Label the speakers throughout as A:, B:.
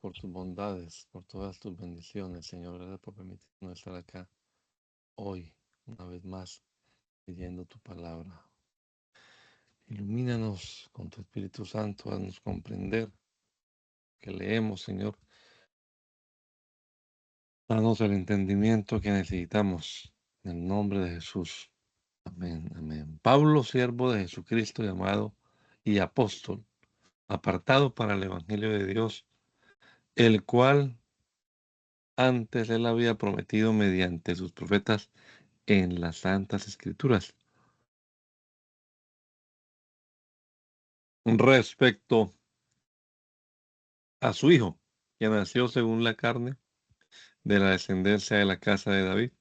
A: por tus bondades, por todas tus bendiciones, Señor. Gracias por permitirnos estar acá hoy, una vez más, leyendo tu palabra. Ilumínanos con tu Espíritu Santo, haznos comprender que leemos, Señor. Danos el entendimiento que necesitamos. En el nombre de Jesús. Amén, amén. Pablo, siervo de Jesucristo, llamado y apóstol, apartado para el Evangelio de Dios, el cual antes él había prometido mediante sus profetas en las Santas Escrituras. Respecto a su Hijo, que nació según la carne, de la descendencia de la casa de David,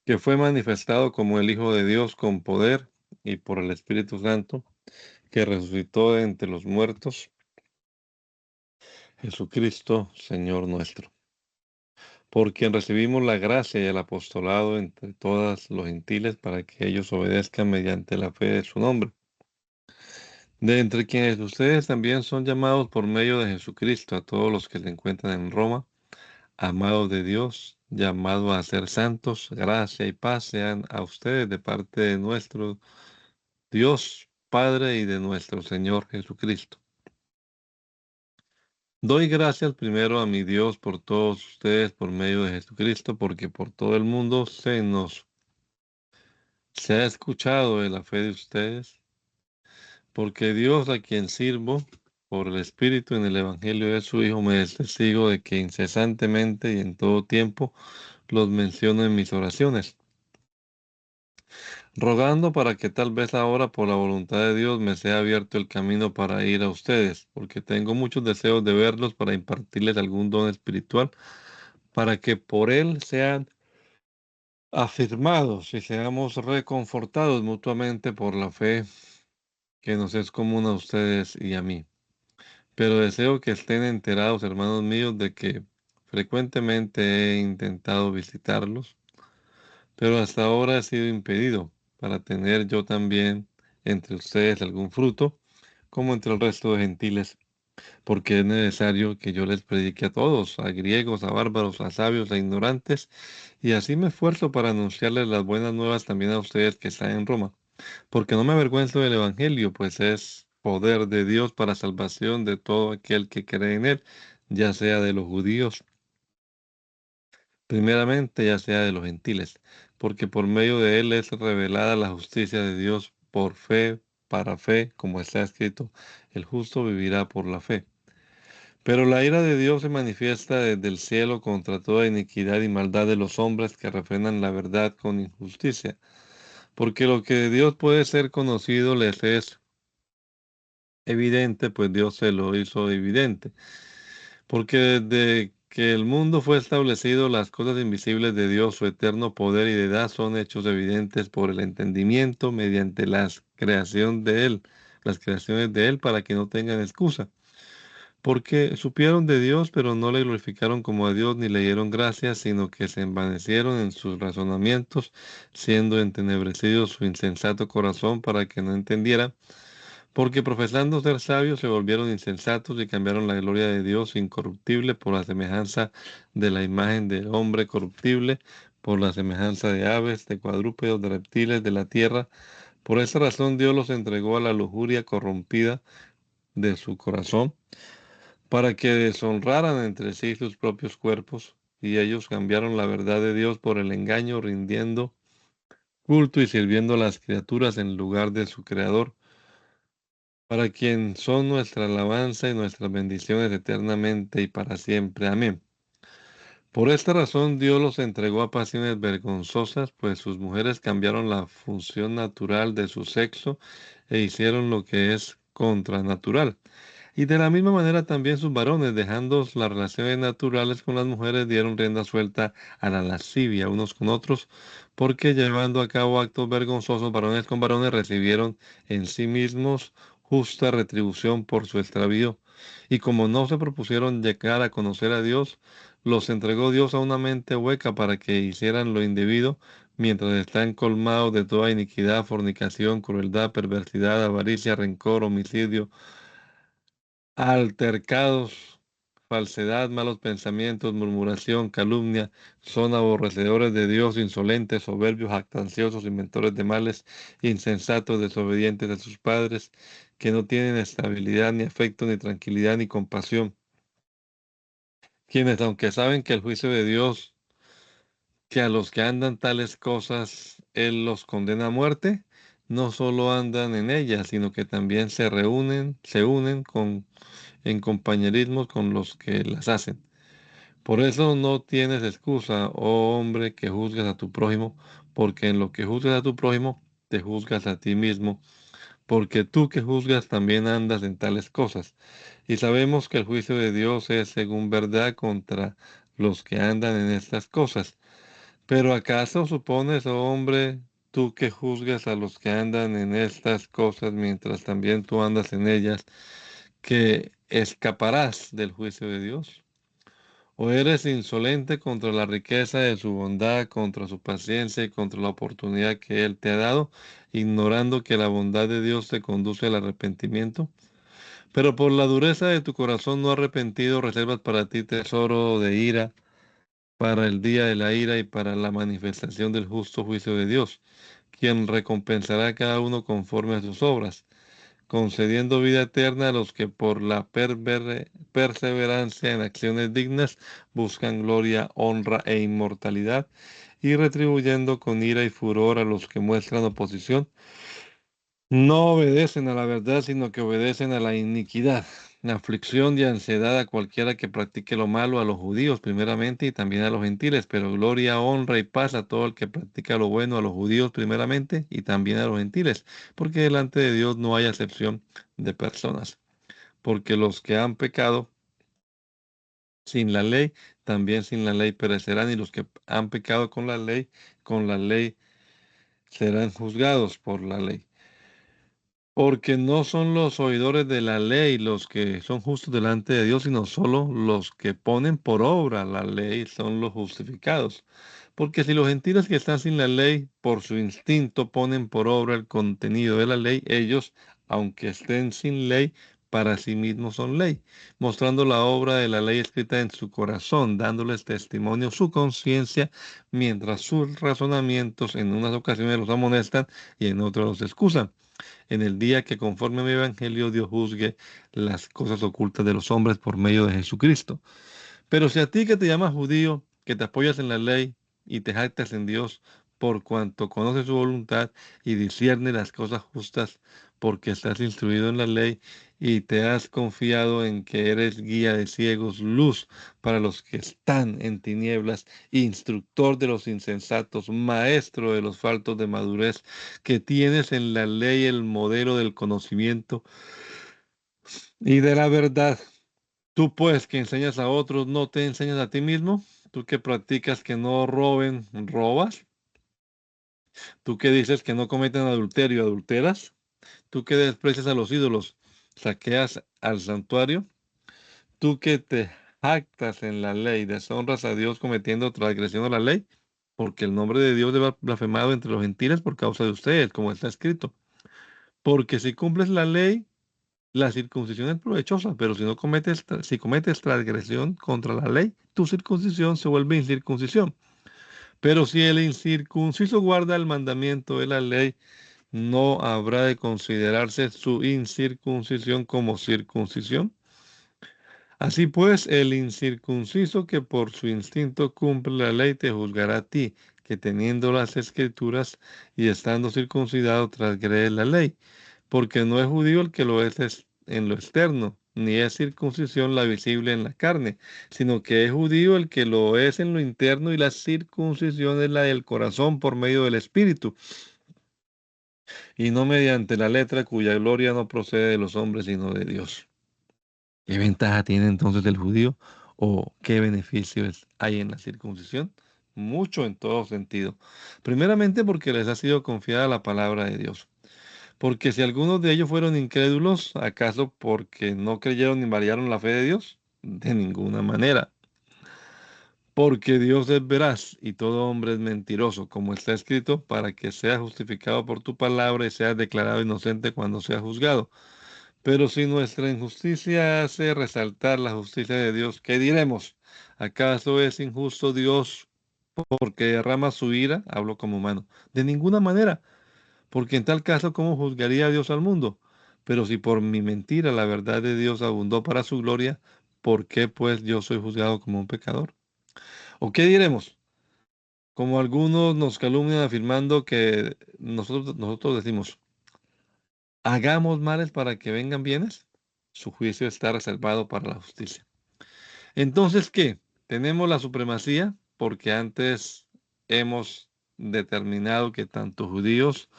A: que fue manifestado como el Hijo de Dios con poder y por el Espíritu Santo, que resucitó de entre los muertos, Jesucristo, Señor nuestro, por quien recibimos la gracia y el apostolado entre todos los gentiles para que ellos obedezcan mediante la fe de su nombre. De entre quienes ustedes también son llamados por medio de Jesucristo, a todos los que se encuentran en Roma, amados de Dios, llamados a ser santos, gracia y paz sean a ustedes de parte de nuestro Dios Padre y de nuestro Señor Jesucristo. Doy gracias primero a mi Dios por todos ustedes por medio de Jesucristo, porque por todo el mundo se ha escuchado de la fe de ustedes, porque Dios a quien sirvo por el Espíritu en el Evangelio de su Hijo me es testigo de que incesantemente y en todo tiempo los menciono en mis oraciones, rogando para que tal vez ahora por la voluntad de Dios me sea abierto el camino para ir a ustedes, porque tengo muchos deseos de verlos para impartirles algún don espiritual, para que por él sean afirmados y seamos reconfortados mutuamente por la fe que nos es común a ustedes y a mí. Pero deseo que estén enterados, hermanos míos, de que frecuentemente he intentado visitarlos, pero hasta ahora he sido impedido para tener yo también entre ustedes algún fruto, como entre el resto de gentiles, porque es necesario que yo les predique a todos, a griegos, a bárbaros, a sabios, a ignorantes, y así me esfuerzo para anunciarles las buenas nuevas también a ustedes que están en Roma, porque no me avergüenzo del Evangelio, pues es poder de Dios para salvación de todo aquel que cree en él, ya sea de los judíos, primeramente, ya sea de los gentiles, porque por medio de él es revelada la justicia de Dios por fe, para fe, como está escrito, el justo vivirá por la fe. Pero la ira de Dios se manifiesta desde el cielo contra toda iniquidad y maldad de los hombres que refrenan la verdad con injusticia, porque lo que de Dios puede ser conocido les es evidente, pues Dios se lo hizo evidente. Porque desde que el mundo fue establecido, las cosas invisibles de Dios, su eterno poder y deidad, son hechos evidentes por el entendimiento mediante las creaciones de Él, para que no tengan excusa. Porque supieron de Dios, pero no le glorificaron como a Dios, ni le dieron gracias, sino que se envanecieron en sus razonamientos, siendo entenebrecido su insensato corazón para que no entendiera, porque profesando ser sabios se volvieron insensatos y cambiaron la gloria de Dios incorruptible por la semejanza de la imagen del hombre corruptible, por la semejanza de aves, de cuadrúpedos, de reptiles de la tierra. Por esa razón Dios los entregó a la lujuria corrompida de su corazón, para que deshonraran entre sí sus propios cuerpos, y ellos cambiaron la verdad de Dios por el engaño, rindiendo culto y sirviendo a las criaturas en lugar de su Creador, para quien son nuestra alabanza y nuestras bendiciones eternamente y para siempre. Amén. Por esta razón Dios los entregó a pasiones vergonzosas, pues sus mujeres cambiaron la función natural de su sexo e hicieron lo que es contranatural. Y de la misma manera también sus varones, dejando las relaciones naturales con las mujeres, dieron rienda suelta a la lascivia unos con otros, porque llevando a cabo actos vergonzosos varones con varones, recibieron en sí mismos justa retribución por su extravío. Y como no se propusieron llegar a conocer a Dios, los entregó Dios a una mente hueca para que hicieran lo indebido, mientras están colmados de toda iniquidad, fornicación, crueldad, perversidad, avaricia, rencor, homicidio, altercados, falsedad, malos pensamientos, murmuración, calumnia, son aborrecedores de Dios, insolentes, soberbios, jactanciosos, inventores de males, insensatos, desobedientes a sus padres, que no tienen estabilidad, ni afecto, ni tranquilidad, ni compasión, quienes, aunque saben que el juicio de Dios, que a los que andan tales cosas, Él los condena a muerte, no solo andan en ellas, sino que también se unen en compañerismo con los que las hacen. Por eso no tienes excusa, oh hombre, que juzgas a tu prójimo, porque en lo que juzgas a tu prójimo, te juzgas a ti mismo, porque tú que juzgas también andas en tales cosas. Y sabemos que el juicio de Dios es según verdad contra los que andan en estas cosas. Pero ¿acaso supones, oh hombre, tú que juzgas a los que andan en estas cosas mientras también tú andas en ellas, que escaparás del juicio de Dios? ¿O eres insolente contra la riqueza de su bondad, contra su paciencia y contra la oportunidad que Él te ha dado, ignorando que la bondad de Dios te conduce al arrepentimiento? Pero por la dureza de tu corazón no arrepentido reservas para ti tesoro de ira, para el día de la ira y para la manifestación del justo juicio de Dios, quien recompensará a cada uno conforme a sus obras, concediendo vida eterna a los que por la perseverancia en acciones dignas buscan gloria, honra e inmortalidad, y retribuyendo con ira y furor a los que muestran oposición, no obedecen a la verdad, sino que obedecen a la iniquidad, la aflicción y ansiedad a cualquiera que practique lo malo, a los judíos primeramente y también a los gentiles, pero gloria, honra y paz a todo el que practica lo bueno, a los judíos primeramente y también a los gentiles, porque delante de Dios no hay acepción de personas, porque los que han pecado sin la ley, también sin la ley perecerán, y los que han pecado con la ley serán juzgados por la ley. Porque no son los oidores de la ley los que son justos delante de Dios, sino solo los que ponen por obra la ley son los justificados. Porque si los gentiles que están sin la ley, por su instinto ponen por obra el contenido de la ley, ellos, aunque estén sin ley, para sí mismos son ley, mostrando la obra de la ley escrita en su corazón, dándoles testimonio su conciencia, mientras sus razonamientos en unas ocasiones los amonestan y en otras los excusan en el día que conforme a mi evangelio Dios juzgue las cosas ocultas de los hombres por medio de Jesucristo. Pero si a ti que te llamas judío, que te apoyas en la ley y te jactas en Dios, por cuanto conoces su voluntad y discierne las cosas justas, porque estás instruido en la ley y te has confiado en que eres guía de ciegos, luz para los que están en tinieblas, instructor de los insensatos, maestro de los faltos de madurez, que tienes en la ley el modelo del conocimiento y de la verdad. Tú pues que enseñas a otros, ¿no te enseñas a ti mismo? Tú que practicas que no roben, robas. Tú que dices que no cometen adulterio, adulteras. Tú que desprecias a los ídolos, saqueas al santuario. Tú que te jactas en la ley, deshonras a Dios cometiendo transgresión a la ley, porque el nombre de Dios es blasfemado entre los gentiles por causa de ustedes, como está escrito. Porque si cumples la ley, la circuncisión es provechosa, pero si cometes transgresión contra la ley, tu circuncisión se vuelve incircuncisión. Pero si el incircunciso guarda el mandamiento de la ley, no habrá de considerarse su incircuncisión como circuncisión. Así pues, el incircunciso que por su instinto cumple la ley te juzgará a ti, que teniendo las escrituras y estando circuncidado transgrede la ley, porque no es judío el que lo es en lo externo, ni es circuncisión la visible en la carne, sino que es judío el que lo es en lo interno, y la circuncisión es la del corazón por medio del Espíritu, y no mediante la letra, cuya gloria no procede de los hombres, sino de Dios. ¿Qué ventaja tiene entonces el judío o qué beneficios hay en la circuncisión? Mucho en todo sentido. Primeramente porque les ha sido confiada la palabra de Dios. Porque si algunos de ellos fueron incrédulos, ¿acaso porque no creyeron ni variaron la fe de Dios? De ninguna manera. Porque Dios es veraz y todo hombre es mentiroso, como está escrito, para que seas justificado por tu palabra y seas declarado inocente cuando seas juzgado. Pero si nuestra injusticia hace resaltar la justicia de Dios, ¿qué diremos? ¿Acaso es injusto Dios porque derrama su ira? Hablo como humano. De ninguna manera, porque en tal caso, ¿cómo juzgaría Dios al mundo? Pero si por mi mentira la verdad de Dios abundó para su gloria, ¿por qué pues yo soy juzgado como un pecador? ¿O qué diremos? Como algunos nos calumnian afirmando que nosotros decimos, hagamos males para que vengan bienes. Su juicio está reservado para la justicia. Entonces, ¿qué? Tenemos la supremacía porque antes hemos determinado que tanto judíos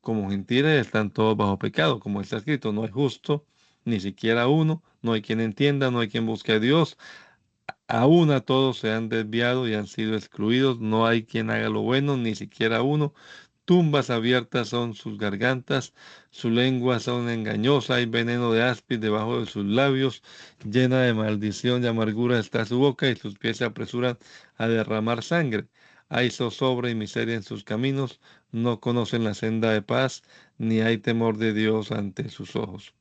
A: como gentiles están todos bajo pecado, como está escrito, no hay justo, ni siquiera uno, no hay quien entienda, no hay quien busque a Dios, aún a todos se han desviado y han sido excluidos, no hay quien haga lo bueno, ni siquiera uno. Tumbas abiertas son sus gargantas, su lengua son engañosa, hay veneno de áspid debajo de sus labios, llena de maldición y amargura está su boca y sus pies se apresuran a derramar sangre. Hay zozobra y miseria en sus caminos, no conocen la senda de paz, ni hay temor de Dios ante sus ojos.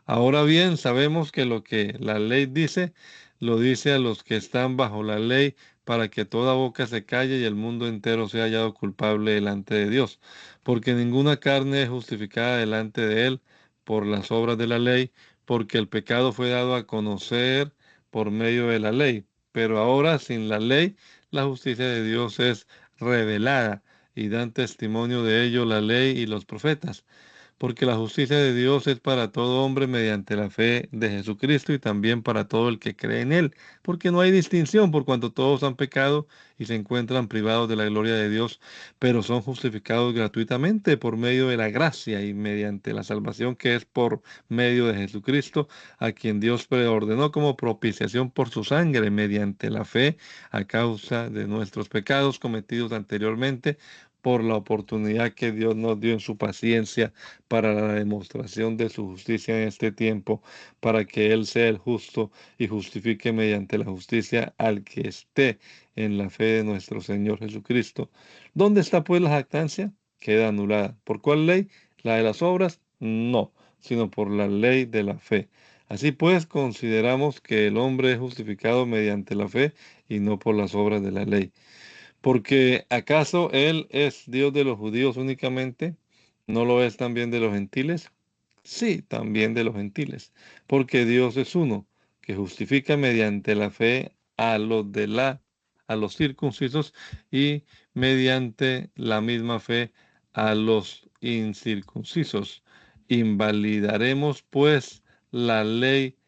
A: Ahora bien, sabemos que lo que la ley dice, lo dice a los que están bajo la ley, para que toda boca se calle y el mundo entero sea hallado culpable delante de Dios. Porque ninguna carne es justificada delante de Él por las obras de la ley, porque el pecado fue dado a conocer por medio de la ley. Pero ahora, sin la ley, la justicia de Dios es revelada, y dan testimonio de ello la ley y los profetas, porque la justicia de Dios es para todo hombre mediante la fe de Jesucristo y también para todo el que cree en Él, porque no hay distinción por cuanto todos han pecado y se encuentran privados de la gloria de Dios, pero son justificados gratuitamente por medio de la gracia y mediante la salvación que es por medio de Jesucristo, a quien Dios preordenó como propiciación por su sangre mediante la fe a causa de nuestros pecados cometidos anteriormente, por la oportunidad que Dios nos dio en su paciencia para la demostración de su justicia en este tiempo, para que Él sea el justo y justifique mediante la justicia al que esté en la fe de nuestro Señor Jesucristo. ¿Dónde está pues la jactancia? Queda anulada. ¿Por cuál ley? ¿La de las obras? No, sino por la ley de la fe. Así pues, consideramos que el hombre es justificado mediante la fe y no por las obras de la ley. Porque ¿acaso Él es Dios de los judíos únicamente? ¿No lo es también de los gentiles? Sí, también de los gentiles. Porque Dios es uno, que justifica mediante la fe a los circuncisos y mediante la misma fe a los incircuncisos. ¿Invalidaremos pues la ley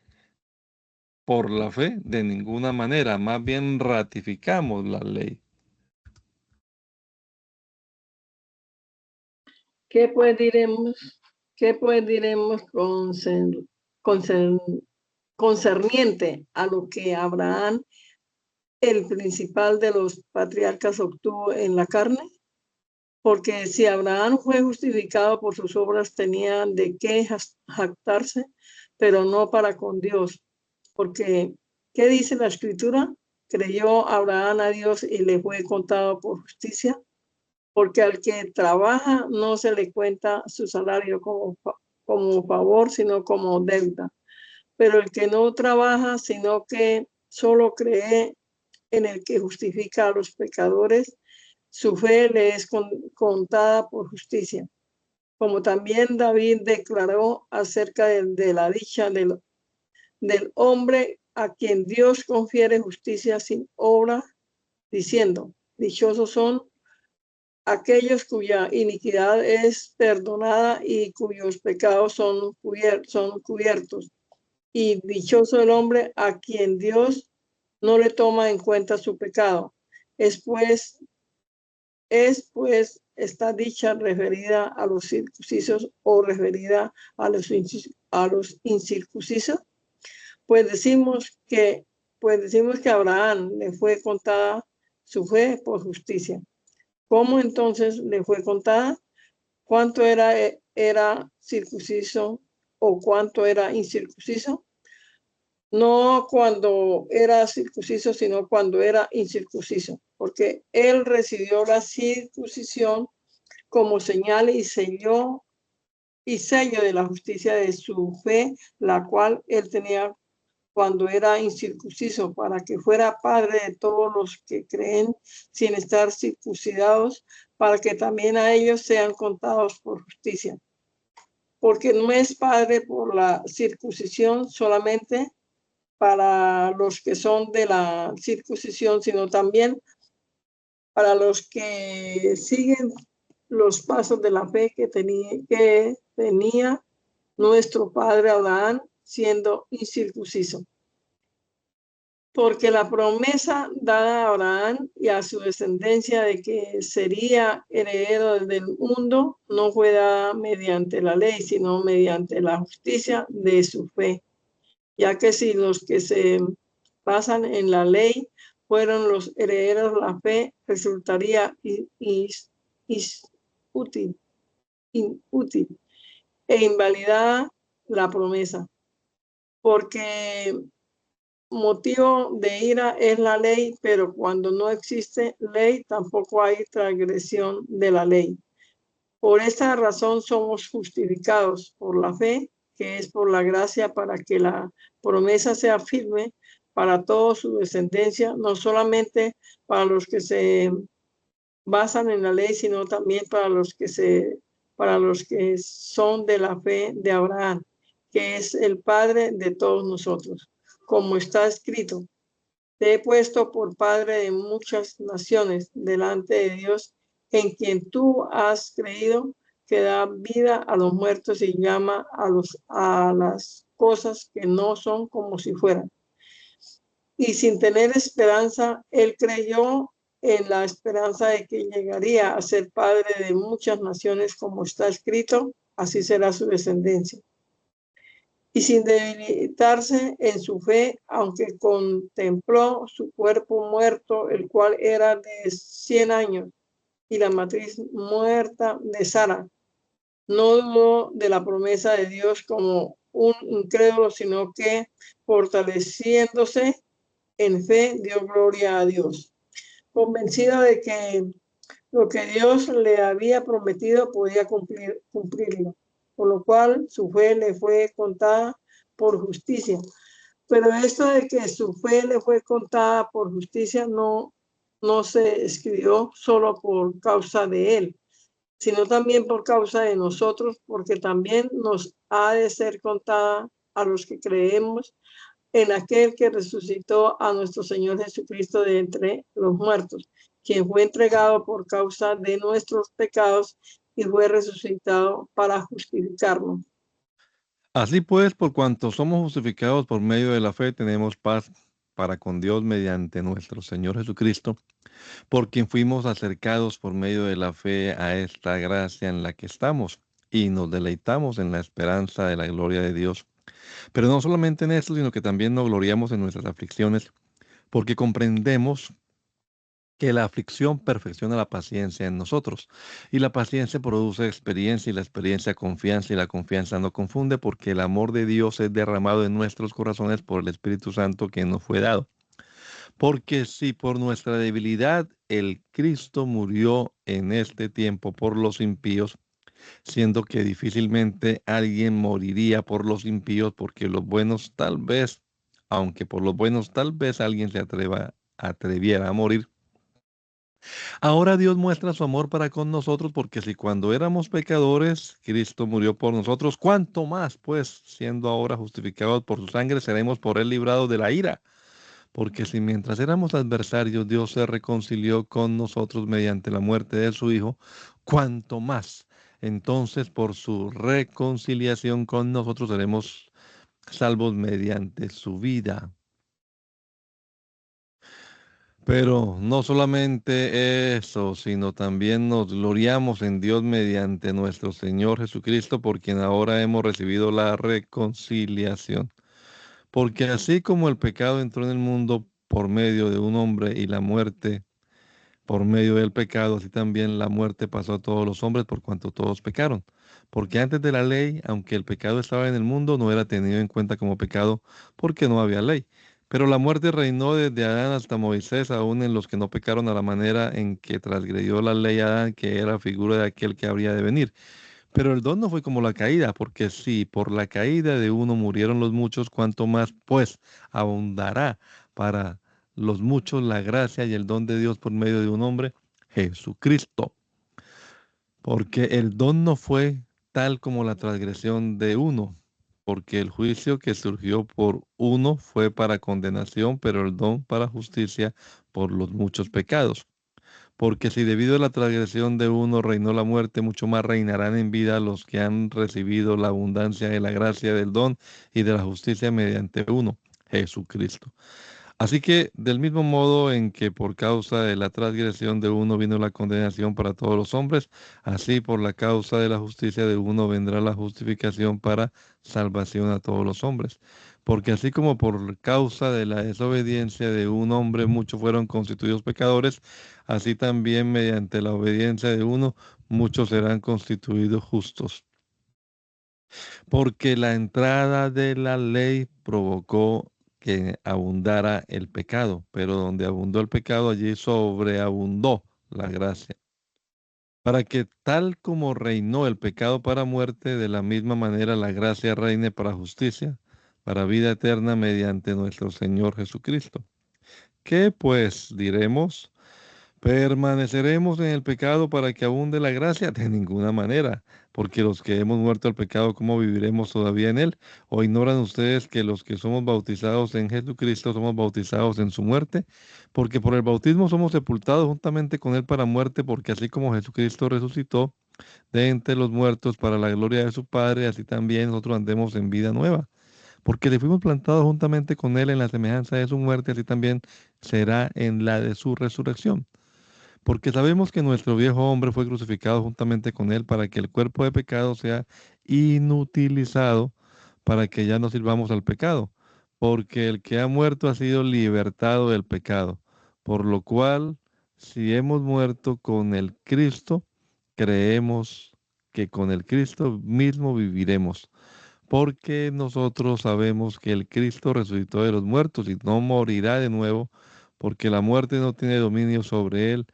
A: por la fe? De ninguna manera, más bien ratificamos la ley.
B: ¿Qué pues diremos? ¿Qué pues diremos concerniente a lo que Abraham, el principal de los patriarcas, obtuvo en la carne? Porque si Abraham fue justificado por sus obras, tenía de qué jactarse, pero no para con Dios. Porque, ¿qué dice la Escritura? Creyó Abraham a Dios y le fue contado por justicia. Porque al que trabaja no se le cuenta su salario como favor, sino como deuda. Pero el que no trabaja, sino que solo cree en el que justifica a los pecadores, su fe le es contada por justicia. Como también David declaró acerca de la dicha del hombre a quien Dios confiere justicia sin obra, diciendo, dichosos son aquellos cuya iniquidad es perdonada y cuyos pecados son cubiertos. Y dichoso el hombre a quien Dios no le toma en cuenta su pecado. Es pues esta dicha referida a los circuncisos o referida a los incircuncisos. Pues decimos que a Abraham le fue contada su fe por justicia. ¿Cómo entonces le fue contada? ¿Cuánto era circunciso o cuánto era incircunciso? No cuando era circunciso, sino cuando era incircunciso, porque él recibió la circuncisión como señal y selló y sello de la justicia de su fe, la cual él tenía cuando era incircunciso, para que fuera padre de todos los que creen sin estar circuncidados, para que también a ellos sean contados por justicia. Porque no es padre por la circuncisión solamente para los que son de la circuncisión, sino también para los que siguen los pasos de la fe que tenía nuestro padre Abraham siendo incircunciso. Porque la promesa dada a Abraham y a su descendencia de que sería heredero del mundo no fue dada mediante la ley, sino mediante la justicia de su fe. Ya que si los que se basan en la ley fueron los herederos, la fe resultaría inútil e invalidada la promesa. Porque motivo de ira es la ley, pero cuando no existe ley, tampoco hay transgresión de la ley. Por esta razón somos justificados por la fe, que es por la gracia, para que la promesa sea firme para toda su descendencia, no solamente para los que se basan en la ley, sino también para los que son de la fe de Abraham, que es el padre de todos nosotros. Como está escrito, te he puesto por padre de muchas naciones delante de Dios, en quien tú has creído, que da vida a los muertos y llama a las cosas que no son como si fueran. Y sin tener esperanza, él creyó en la esperanza de que llegaría a ser padre de muchas naciones, como está escrito, así será su descendencia. Y sin debilitarse en su fe, aunque contempló su cuerpo muerto, el cual era de 100 años, y la matriz muerta de Sara, no dudó de la promesa de Dios como un incrédulo, sino que, fortaleciéndose en fe, dio gloria a Dios, convencido de que lo que Dios le había prometido podía cumplirlo, por lo cual su fe le fue contada por justicia. Pero esto de que su fe le fue contada por justicia no se escribió solo por causa de él, sino también por causa de nosotros, porque también nos ha de ser contada a los que creemos en aquel que resucitó a nuestro Señor Jesucristo de entre los muertos, quien fue entregado por causa de nuestros pecados y fue resucitado para justificarnos.
A: Así pues, por cuanto somos justificados por medio de la fe, tenemos paz para con Dios mediante nuestro Señor Jesucristo, por quien fuimos acercados por medio de la fe a esta gracia en la que estamos y nos deleitamos en la esperanza de la gloria de Dios. Pero no solamente en esto, sino que también nos gloriamos en nuestras aflicciones, porque comprendemos que la aflicción perfecciona la paciencia en nosotros, y la paciencia produce experiencia, y la experiencia confianza, y la confianza no confunde, porque el amor de Dios es derramado en nuestros corazones por el Espíritu Santo que nos fue dado. Porque si por nuestra debilidad el Cristo murió en este tiempo por los impíos, siendo que difícilmente alguien moriría por los impíos, porque los buenos tal vez, aunque por los buenos tal vez alguien se atreviera a morir. Ahora Dios muestra su amor para con nosotros, porque si cuando éramos pecadores, Cristo murió por nosotros, ¿cuánto más, pues, siendo ahora justificados por su sangre, seremos por él librados de la ira? Porque si mientras éramos adversarios, Dios se reconcilió con nosotros mediante la muerte de su Hijo, ¿cuánto más? Entonces, por su reconciliación con nosotros seremos salvos mediante su vida. Pero no solamente eso, sino también nos gloriamos en Dios mediante nuestro Señor Jesucristo, por quien ahora hemos recibido la reconciliación. Porque así como el pecado entró en el mundo por medio de un hombre y la muerte por medio del pecado, así también la muerte pasó a todos los hombres por cuanto todos pecaron. Porque antes de la ley, aunque el pecado estaba en el mundo, no era tenido en cuenta como pecado porque no había ley. Pero la muerte reinó desde Adán hasta Moisés, aún en los que no pecaron a la manera en que transgredió la ley Adán, que era figura de aquel que habría de venir. Pero el don no fue como la caída, porque si por la caída de uno murieron los muchos, cuanto más pues abundará para los muchos la gracia y el don de Dios por medio de un hombre, Jesucristo. Porque el don no fue tal como la transgresión de uno, porque el juicio que surgió por uno fue para condenación, pero el don para justicia por los muchos pecados. Porque si debido a la transgresión de uno reinó la muerte, mucho más reinarán en vida los que han recibido la abundancia de la gracia del don y de la justicia mediante uno, Jesucristo. Así que del mismo modo en que por causa de la transgresión de uno vino la condenación para todos los hombres, así por la causa de la justicia de uno vendrá la justificación para salvación a todos los hombres. Porque así como por causa de la desobediencia de un hombre muchos fueron constituidos pecadores, así también mediante la obediencia de uno muchos serán constituidos justos. Porque la entrada de la ley provocó que abundara el pecado, pero donde abundó el pecado, allí sobreabundó la gracia. Para que tal como reinó el pecado para muerte, de la misma manera la gracia reine para justicia, para vida eterna mediante nuestro Señor Jesucristo. ¿Qué pues diremos? ¿Permaneceremos en el pecado para que abunde la gracia? De ninguna manera, porque los que hemos muerto al pecado, ¿cómo viviremos todavía en él? ¿O ignoran ustedes que los que somos bautizados en Jesucristo somos bautizados en su muerte? Porque por el bautismo somos sepultados juntamente con él para muerte, porque así como Jesucristo resucitó de entre los muertos para la gloria de su Padre, así también nosotros andemos en vida nueva. Porque le fuimos plantados juntamente con él en la semejanza de su muerte, así también será en la de su resurrección. Porque sabemos que nuestro viejo hombre fue crucificado juntamente con él para que el cuerpo de pecado sea inutilizado, para que ya no sirvamos al pecado. Porque el que ha muerto ha sido libertado del pecado. Por lo cual, si hemos muerto con el Cristo, creemos que con el Cristo mismo viviremos. Porque nosotros sabemos que el Cristo resucitó de los muertos y no morirá de nuevo, porque la muerte no tiene dominio sobre él,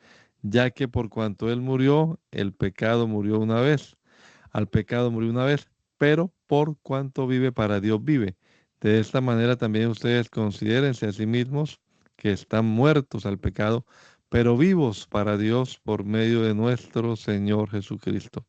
A: ya que por cuanto él murió, el pecado murió una vez. Al pecado murió una vez, pero por cuanto vive, para Dios vive. De esta manera también ustedes considérense a sí mismos que están muertos al pecado, pero vivos para Dios por medio de nuestro Señor Jesucristo.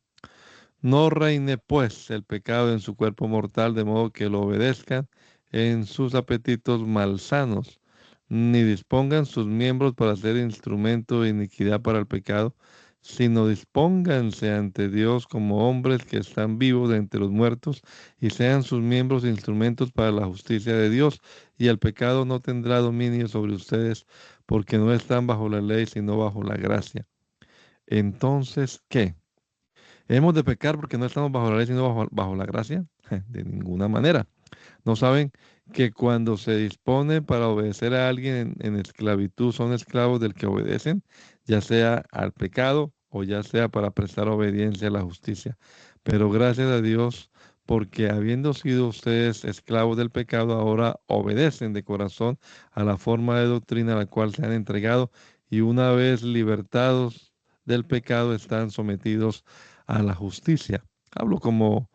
A: No reine pues el pecado en su cuerpo mortal, de modo que lo obedezcan en sus apetitos malsanos, ni dispongan sus miembros para ser instrumento de iniquidad para el pecado, sino dispónganse ante Dios como hombres que están vivos de entre los muertos, y sean sus miembros instrumentos para la justicia de Dios, y el pecado no tendrá dominio sobre ustedes, porque no están bajo la ley, sino bajo la gracia. Entonces, ¿qué? ¿Hemos de pecar porque no estamos bajo la ley, sino bajo la gracia? De ninguna manera. ¿No saben que cuando se dispone para obedecer a alguien en esclavitud son esclavos del que obedecen, ya sea al pecado o ya sea para prestar obediencia a la justicia? Pero gracias a Dios, porque habiendo sido ustedes esclavos del pecado, ahora obedecen de corazón a la forma de doctrina a la cual se han entregado, y una vez libertados del pecado están sometidos a la justicia. Hablo como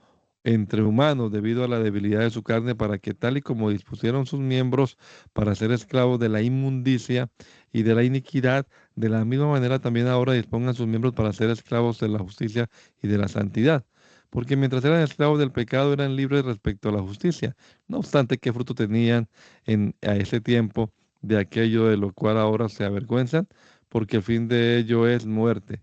A: entre humanos debido a la debilidad de su carne, para que tal y como dispusieron sus miembros para ser esclavos de la inmundicia y de la iniquidad, de la misma manera también ahora dispongan sus miembros para ser esclavos de la justicia y de la santidad. Porque mientras eran esclavos del pecado eran libres respecto a la justicia. No obstante, ¿qué fruto tenían a ese tiempo de aquello de lo cual ahora se avergüenzan? Porque el fin de ello es muerte.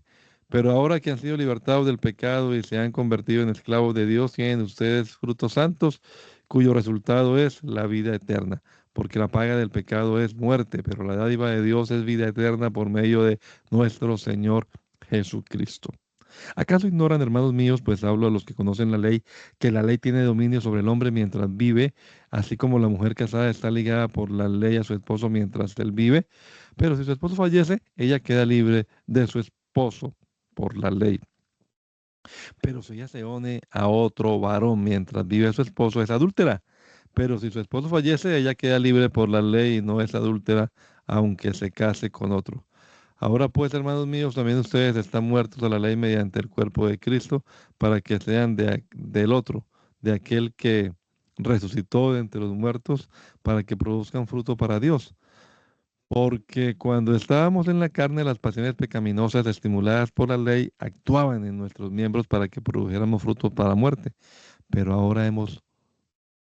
A: Pero ahora que han sido libertados del pecado y se han convertido en esclavos de Dios, tienen ustedes frutos santos, cuyo resultado es la vida eterna. Porque la paga del pecado es muerte, pero la dádiva de Dios es vida eterna por medio de nuestro Señor Jesucristo. ¿Acaso ignoran, hermanos míos, pues hablo a los que conocen la ley, que la ley tiene dominio sobre el hombre mientras vive, así como la mujer casada está ligada por la ley a su esposo mientras él vive? Pero si su esposo fallece, ella queda libre de su esposo por la ley. Pero si ella se une a otro varón mientras vive su esposo, es adúltera. Pero si su esposo fallece, ella queda libre por la ley y no es adúltera, aunque se case con otro. Ahora pues, hermanos míos, también ustedes están muertos a la ley mediante el cuerpo de Cristo, para que sean del otro, de aquel que resucitó de entre los muertos, para que produzcan fruto para Dios. Porque cuando estábamos en la carne, las pasiones pecaminosas estimuladas por la ley actuaban en nuestros miembros para que produjéramos frutos para muerte. Pero ahora hemos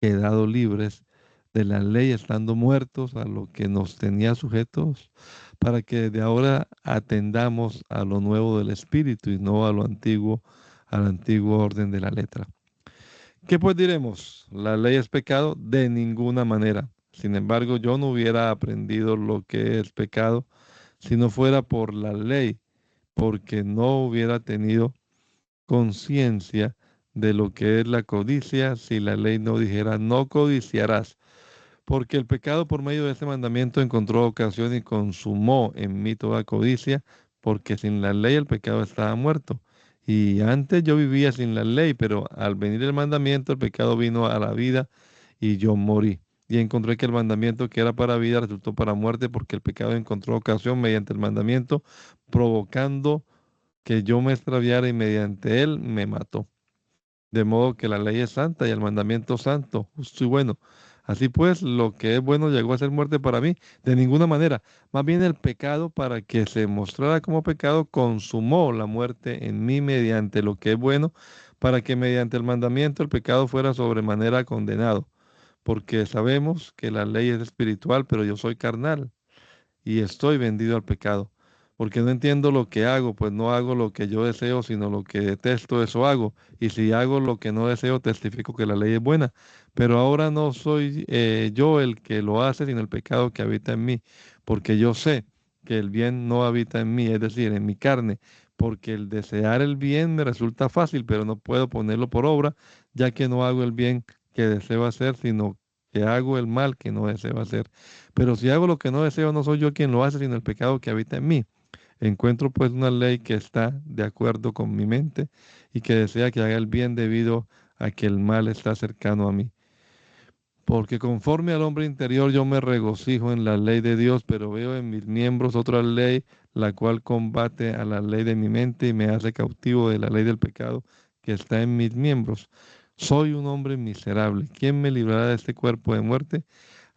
A: quedado libres de la ley, estando muertos a lo que nos tenía sujetos, para que de ahora atendamos a lo nuevo del Espíritu y no a lo antiguo, al antiguo orden de la letra. ¿Qué pues diremos? ¿La ley es pecado? De ninguna manera. Sin embargo, yo no hubiera aprendido lo que es pecado si no fuera por la ley, porque no hubiera tenido conciencia de lo que es la codicia si la ley no dijera no codiciarás. Porque el pecado por medio de este mandamiento encontró ocasión y consumó en mí toda codicia, porque sin la ley el pecado estaba muerto. Y antes yo vivía sin la ley, pero al venir el mandamiento el pecado vino a la vida y yo morí. Y encontré que el mandamiento que era para vida resultó para muerte, porque el pecado encontró ocasión mediante el mandamiento, provocando que yo me extraviara y mediante él me mató. De modo que la ley es santa y el mandamiento santo, justo y bueno. Así pues, lo que es bueno llegó a ser muerte para mí, de ninguna manera. Más bien el pecado, para que se mostrara como pecado, consumó la muerte en mí mediante lo que es bueno, para que mediante el mandamiento el pecado fuera sobremanera condenado. Porque sabemos que la ley es espiritual, pero yo soy carnal y estoy vendido al pecado, porque no entiendo lo que hago, pues no hago lo que yo deseo, sino lo que detesto, eso hago. Y si hago lo que no deseo, testifico que la ley es buena. Pero ahora no soy yo el que lo hace, sino el pecado que habita en mí, porque yo sé que el bien no habita en mí, es decir, en mi carne, porque el desear el bien me resulta fácil, pero no puedo ponerlo por obra, ya que no hago el bien que deseo hacer, sino que hago el mal que no deseo hacer. Pero si hago lo que no deseo, no soy yo quien lo hace, sino el pecado que habita en mí. Encuentro pues una ley que está de acuerdo con mi mente y que desea que haga el bien debido a que el mal está cercano a mí. Porque conforme al hombre interior yo me regocijo en la ley de Dios, pero veo en mis miembros otra ley, la cual combate a la ley de mi mente y me hace cautivo de la ley del pecado que está en mis miembros. Soy un hombre miserable. ¿Quién me librará de este cuerpo de muerte?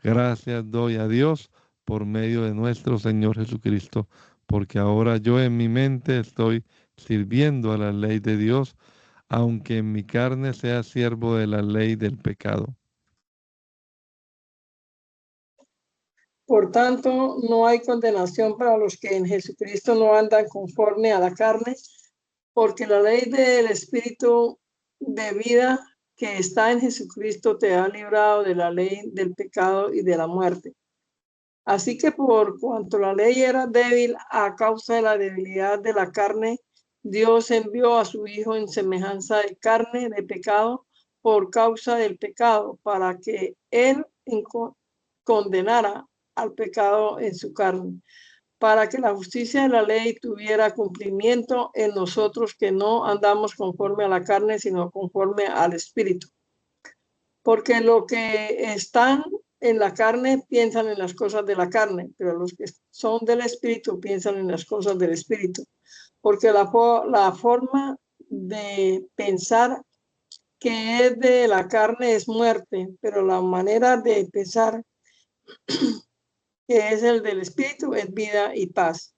A: Gracias doy a Dios por medio de nuestro Señor Jesucristo, porque ahora yo en mi mente estoy sirviendo a la ley de Dios, aunque en mi carne sea siervo de la ley del pecado.
B: Por tanto, no hay condenación para los que en Jesucristo no andan conforme a la carne, porque la ley del Espíritu de vida que está en Jesucristo te ha librado de la ley del pecado y de la muerte. Así que por cuanto la ley era débil a causa de la debilidad de la carne, Dios envió a su Hijo en semejanza de carne de pecado por causa del pecado, para que Él condenara al pecado en su carne, para que la justicia de la ley tuviera cumplimiento en nosotros que no andamos conforme a la carne, sino conforme al Espíritu. Porque lo que están en la carne piensan en las cosas de la carne, pero los que son del Espíritu piensan en las cosas del Espíritu. Porque la forma de pensar que es de la carne es muerte, pero la manera de pensar que es el del Espíritu es vida y paz.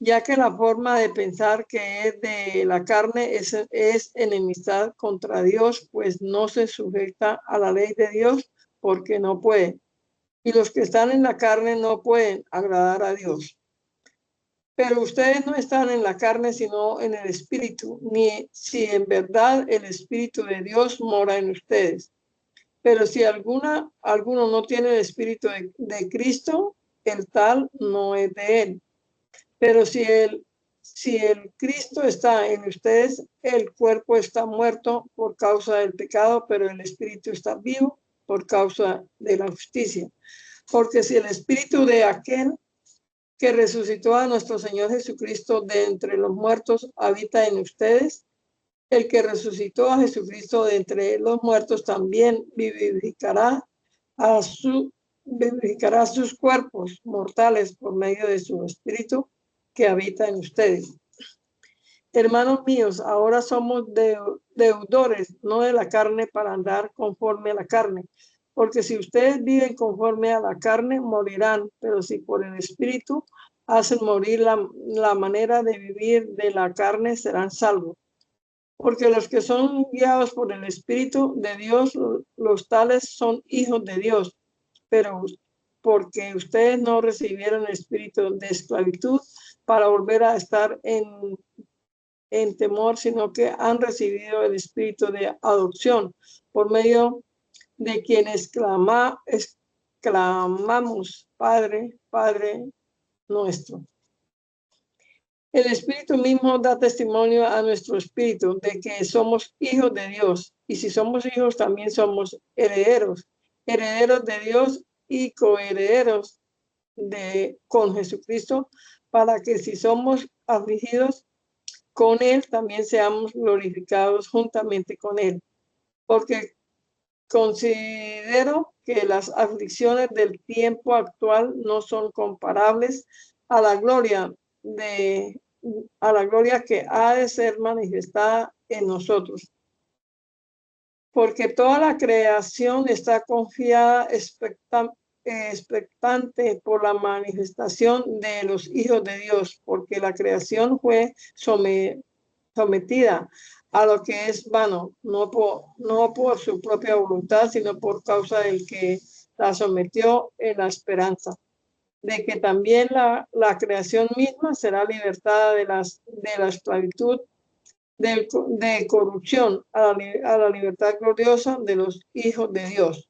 B: Ya que la forma de pensar que es de la carne es enemistad contra Dios, pues no se sujeta a la ley de Dios porque no puede. Y los que están en la carne no pueden agradar a Dios. Pero ustedes no están en la carne, sino en el Espíritu, ni si en verdad el Espíritu de Dios mora en ustedes. Pero si alguno no tiene el Espíritu de Cristo, el tal no es de él. Pero si el Cristo está en ustedes, el cuerpo está muerto por causa del pecado, pero el Espíritu está vivo por causa de la justicia. Porque si el Espíritu de aquel que resucitó a nuestro Señor Jesucristo de entre los muertos habita en ustedes, el que resucitó a Jesucristo de entre los muertos también vivificará sus cuerpos mortales por medio de su Espíritu que habita en ustedes. Hermanos míos, ahora somos deudores, no de la carne, para andar conforme a la carne. Porque si ustedes viven conforme a la carne, morirán. Pero si por el Espíritu hacen morir la manera de vivir de la carne, serán salvos. Porque los que son guiados por el Espíritu de Dios, los tales son hijos de Dios. Pero porque ustedes no recibieron el espíritu de esclavitud para volver a estar en temor, sino que han recibido el espíritu de adopción, por medio de quienes clamamos, Padre, Padre nuestro. El Espíritu mismo da testimonio a nuestro espíritu de que somos hijos de Dios. Y si somos hijos, también somos herederos, herederos de Dios y coherederos con Jesucristo, para que si somos afligidos con Él, también seamos glorificados juntamente con Él. Porque considero que las aflicciones del tiempo actual no son comparables a la gloria que ha de ser manifestada en nosotros. Porque toda la creación está confiada, expectante por la manifestación de los hijos de Dios, porque la creación fue sometida a lo que es vano, no por su propia voluntad, sino por causa del que la sometió, en la esperanza de que también la creación misma será libertada de la esclavitud de corrupción a la libertad gloriosa de los hijos de Dios.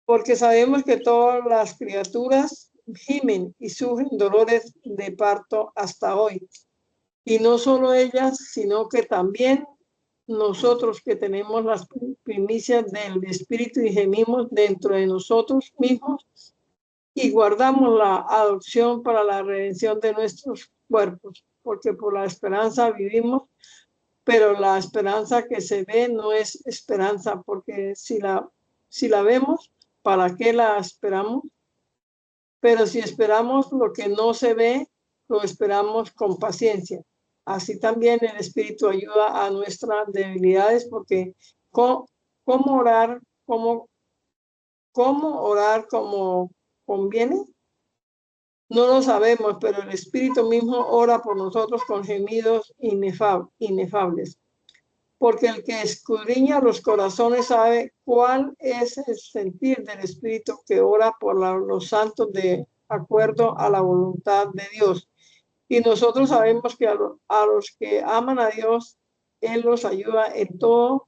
B: Porque sabemos que todas las criaturas gimen y sufren dolores de parto hasta hoy. Y no solo ellas, sino que también nosotros, que tenemos las primicias del Espíritu y gemimos dentro de nosotros mismos y guardamos la adopción para la redención de nuestros cuerpos, porque por la esperanza vivimos. Pero la esperanza que se ve no es esperanza, porque si la vemos, ¿para qué la esperamos? Pero si esperamos lo que no se ve, lo esperamos con paciencia. Así también el Espíritu ayuda a nuestras debilidades, porque ¿cómo orar como conviene? No lo sabemos, pero el Espíritu mismo ora por nosotros con gemidos inefables. Porque el que escudriña los corazones sabe cuál es el sentir del Espíritu, que ora por los santos de acuerdo a la voluntad de Dios. Y nosotros sabemos que a los que aman a Dios, Él los ayuda en todo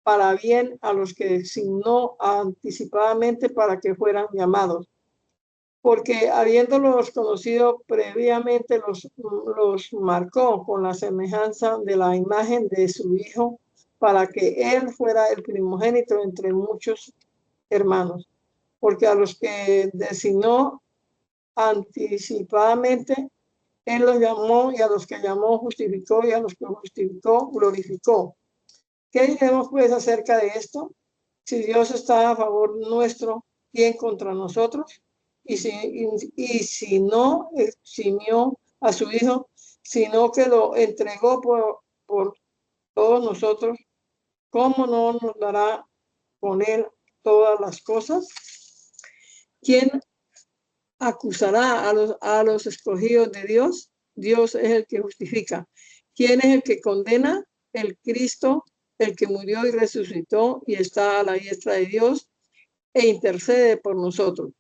B: para bien, a los que designó anticipadamente para que fueran llamados. Porque habiéndolos conocido previamente, los marcó con la semejanza de la imagen de su Hijo, para que Él fuera el primogénito entre muchos hermanos. Porque a los que designó anticipadamente, Él los llamó, y a los que llamó justificó, y a los que justificó glorificó. ¿Qué diremos pues acerca de esto? Si Dios está a favor nuestro, ¿quién contra nosotros? Y si no eximió a su Hijo, sino que lo entregó por todos nosotros, ¿cómo no nos dará con Él todas las cosas? ¿Quién acusará a los escogidos de Dios? Dios es el que justifica. ¿Quién es el que condena? El Cristo, el que murió y resucitó y está a la diestra de Dios e intercede por nosotros.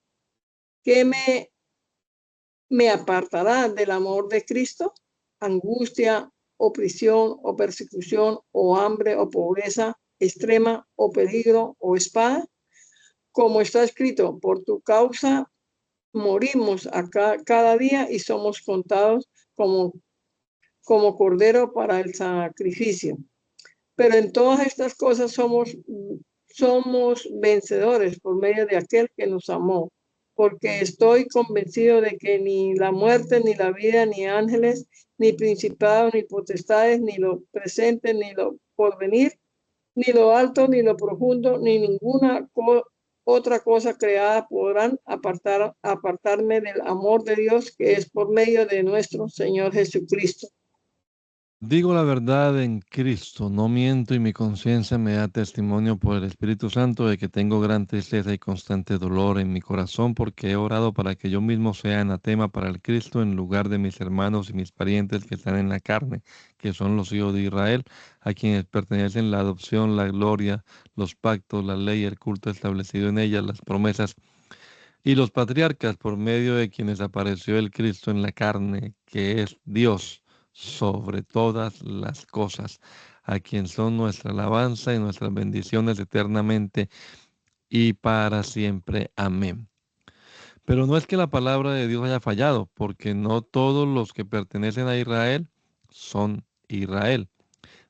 B: ¿Qué me apartará del amor de Cristo? Angustia, o prisión, o persecución, o hambre, o pobreza extrema, o peligro, o espada. Como está escrito, por tu causa morimos cada día y somos contados como cordero para el sacrificio. Pero en todas estas cosas somos vencedores por medio de aquel que nos amó. Porque estoy convencido de que ni la muerte, ni la vida, ni ángeles, ni principados, ni potestades, ni lo presente, ni lo porvenir, ni lo alto, ni lo profundo, ni ninguna otra cosa creada podrán apartarme del amor de Dios que es por medio de nuestro Señor Jesucristo.
A: Digo la verdad en Cristo, no miento y mi conciencia me da testimonio por el Espíritu Santo de que tengo gran tristeza y constante dolor en mi corazón porque he orado para que yo mismo sea anatema para el Cristo en lugar de mis hermanos y mis parientes que están en la carne, que son los hijos de Israel, a quienes pertenecen la adopción, la gloria, los pactos, la ley, el culto establecido en ellas, las promesas y los patriarcas por medio de quienes apareció el Cristo en la carne, que es Dios sobre todas las cosas, a quien son nuestra alabanza y nuestras bendiciones eternamente y para siempre. Amén. Pero no es que la palabra de Dios haya fallado, porque no todos los que pertenecen a Israel son Israel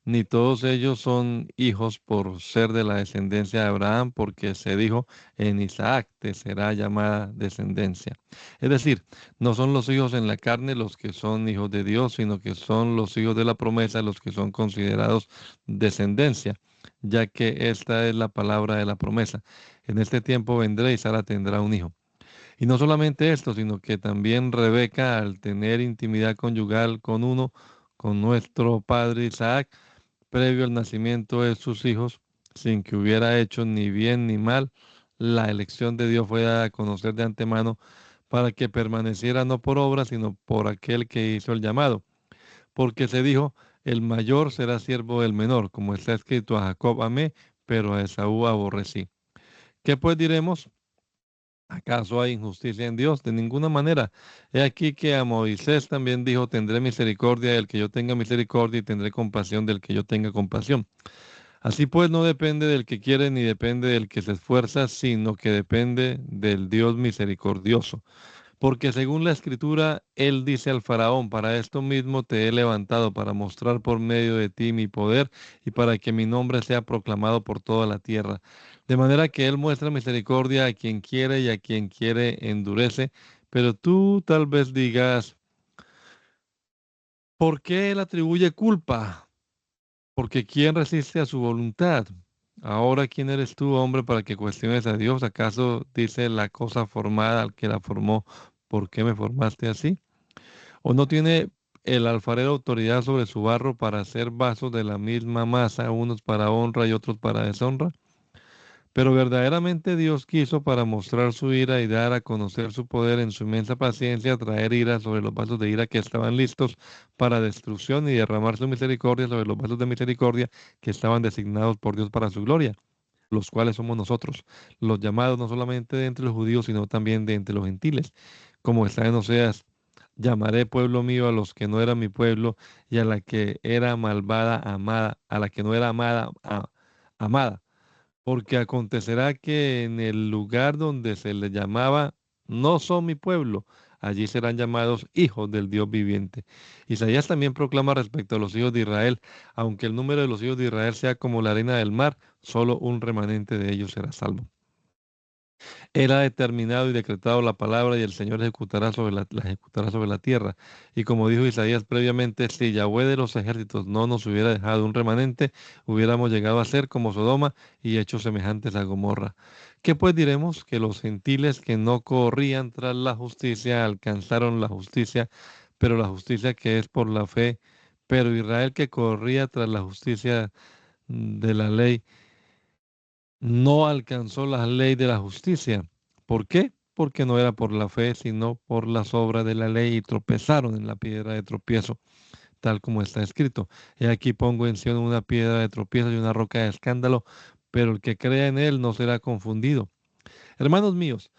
A: ni todos ellos son hijos por ser de la descendencia de Abraham, porque se dijo, en Isaac te será llamada descendencia. Es decir, no son los hijos en la carne los que son hijos de Dios, sino que son los hijos de la promesa los que son considerados descendencia, ya que esta es la palabra de la promesa. En este tiempo vendré y Sara tendrá un hijo. Y no solamente esto, sino que también Rebeca, al tener intimidad conyugal con nuestro padre Isaac, previo al nacimiento de sus hijos, sin que hubiera hecho ni bien ni mal, la elección de Dios fue dada a conocer de antemano para que permaneciera no por obra, sino por aquel que hizo el llamado. Porque se dijo, el mayor será siervo del menor, como está escrito, a Jacob amé, pero a Esaú aborrecí. ¿Qué pues diremos? ¿Acaso hay injusticia en Dios? De ninguna manera. He aquí que a Moisés también dijo, tendré misericordia del que yo tenga misericordia y tendré compasión del que yo tenga compasión. Así pues, no depende del que quiere ni depende del que se esfuerza, sino que depende del Dios misericordioso. Porque según la escritura, Él dice al faraón, para esto mismo te he levantado, para mostrar por medio de ti mi poder y para que mi nombre sea proclamado por toda la tierra. De manera que Él muestra misericordia a quien quiere y a quien quiere endurece. Pero tú tal vez digas, ¿por qué Él atribuye culpa? Porque ¿quién resiste a su voluntad? Ahora, ¿quién eres tú, hombre, para que cuestiones a Dios? ¿Acaso dice la cosa formada al que la formó, ¿por qué me formaste así? ¿O no tiene el alfarero autoridad sobre su barro para hacer vasos de la misma masa, unos para honra y otros para deshonra? Pero verdaderamente Dios quiso para mostrar su ira y dar a conocer su poder en su inmensa paciencia, traer ira sobre los vasos de ira que estaban listos para destrucción y derramar su misericordia sobre los vasos de misericordia que estaban designados por Dios para su gloria, los cuales somos nosotros, los llamados no solamente de entre los judíos, sino también de entre los gentiles. Como está en Oseas, llamaré pueblo mío a los que no eran mi pueblo y a la que era malvada, amada, a la que no era amada, amada. Porque acontecerá que en el lugar donde se les llamaba no son mi pueblo, allí serán llamados hijos del Dios viviente. Isaías también proclama respecto a los hijos de Israel, aunque el número de los hijos de Israel sea como la arena del mar, solo un remanente de ellos será salvo. Él ha determinado y decretado la palabra y el Señor ejecutará la ejecutará sobre la tierra. Y como dijo Isaías previamente, si Yahweh de los ejércitos no nos hubiera dejado un remanente, hubiéramos llegado a ser como Sodoma y hechos semejantes a Gomorra. ¿Qué pues diremos? Que los gentiles que no corrían tras la justicia alcanzaron la justicia, pero la justicia que es por la fe. Pero Israel que corría tras la justicia de la ley, no alcanzó la ley de la justicia. ¿Por qué? Porque no era por la fe, sino por las obras de la ley y tropezaron en la piedra de tropiezo, tal como está escrito. He aquí pongo en Sion una piedra de tropiezo y una roca de escándalo, pero el que crea en él no será confundido. Hermanos míos,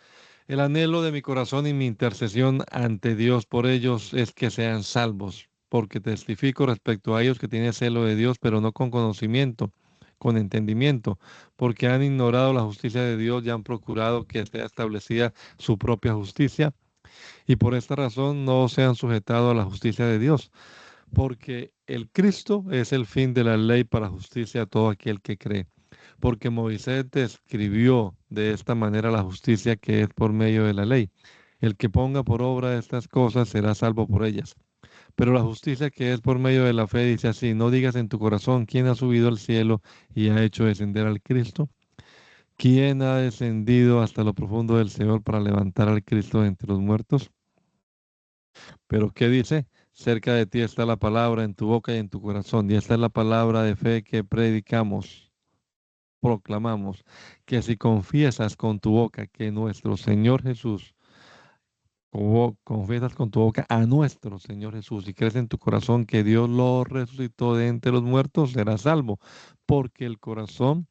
A: el anhelo de mi corazón y mi intercesión ante Dios por ellos es que sean salvos, porque testifico respecto a ellos que tienen celo de Dios, pero no con conocimiento, con entendimiento, porque han ignorado la justicia de Dios y han procurado que sea establecida su propia justicia, y por esta razón no se han sujetado a la justicia de Dios, porque el Cristo es el fin de la ley para justicia a todo aquel que cree. Porque Moisés describió de esta manera la justicia que es por medio de la ley. El que ponga por obra estas cosas será salvo por ellas. Pero la justicia que es por medio de la fe dice así, no digas en tu corazón quién ha subido al cielo y ha hecho descender al Cristo, ¿Quién ha descendido hasta lo profundo del Señor para levantar al Cristo de entre los muertos? Pero ¿qué dice? Cerca de ti está la palabra en tu boca y en tu corazón. Y esta es la palabra de fe que predicamos, proclamamos, que si confiesas con tu boca que nuestro Señor Jesús, confiesas con tu boca a nuestro Señor Jesús y crees en tu corazón que Dios lo resucitó de entre los muertos, serás salvo. Porque el corazón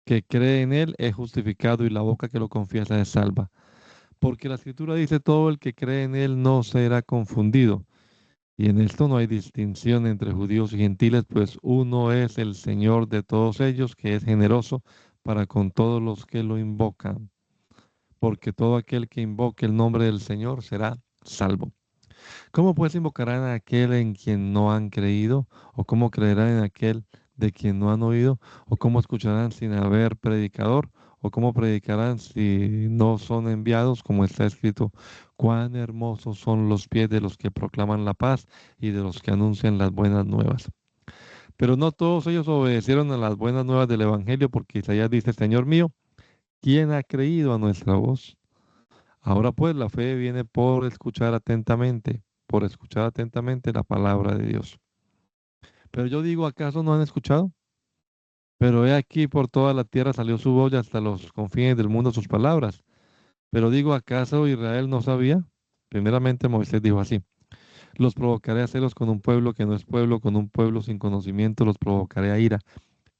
A: que cree en Él es justificado y la boca que lo confiesa es salva. Porque la Escritura dice, todo el que cree en Él no será confundido. Y en esto no hay distinción entre judíos y gentiles, pues uno es el Señor de todos ellos, que es generoso para con todos los que lo invocan. Porque todo aquel que invoque el nombre del Señor será salvo. ¿Cómo pues invocarán a aquel en quien no han creído? ¿O cómo creerán en aquel de quien no han oído? ¿O cómo escucharán sin haber predicador? ¿O cómo predicarán si no son enviados? Como está escrito, cuán hermosos son los pies de los que proclaman la paz y de los que anuncian las buenas nuevas. Pero no todos ellos obedecieron a las buenas nuevas del Evangelio, porque Isaías dice, Señor mío, ¿quién ha creído a nuestra voz? Ahora pues la fe viene por escuchar atentamente la palabra de Dios. Pero yo digo, ¿acaso no han escuchado? Pero he aquí por toda la tierra salió su voz y hasta los confines del mundo sus palabras. Pero digo, ¿acaso Israel no sabía? Primeramente Moisés dijo así, los provocaré a celos con un pueblo que no es pueblo, con un pueblo sin conocimiento los provocaré a ira.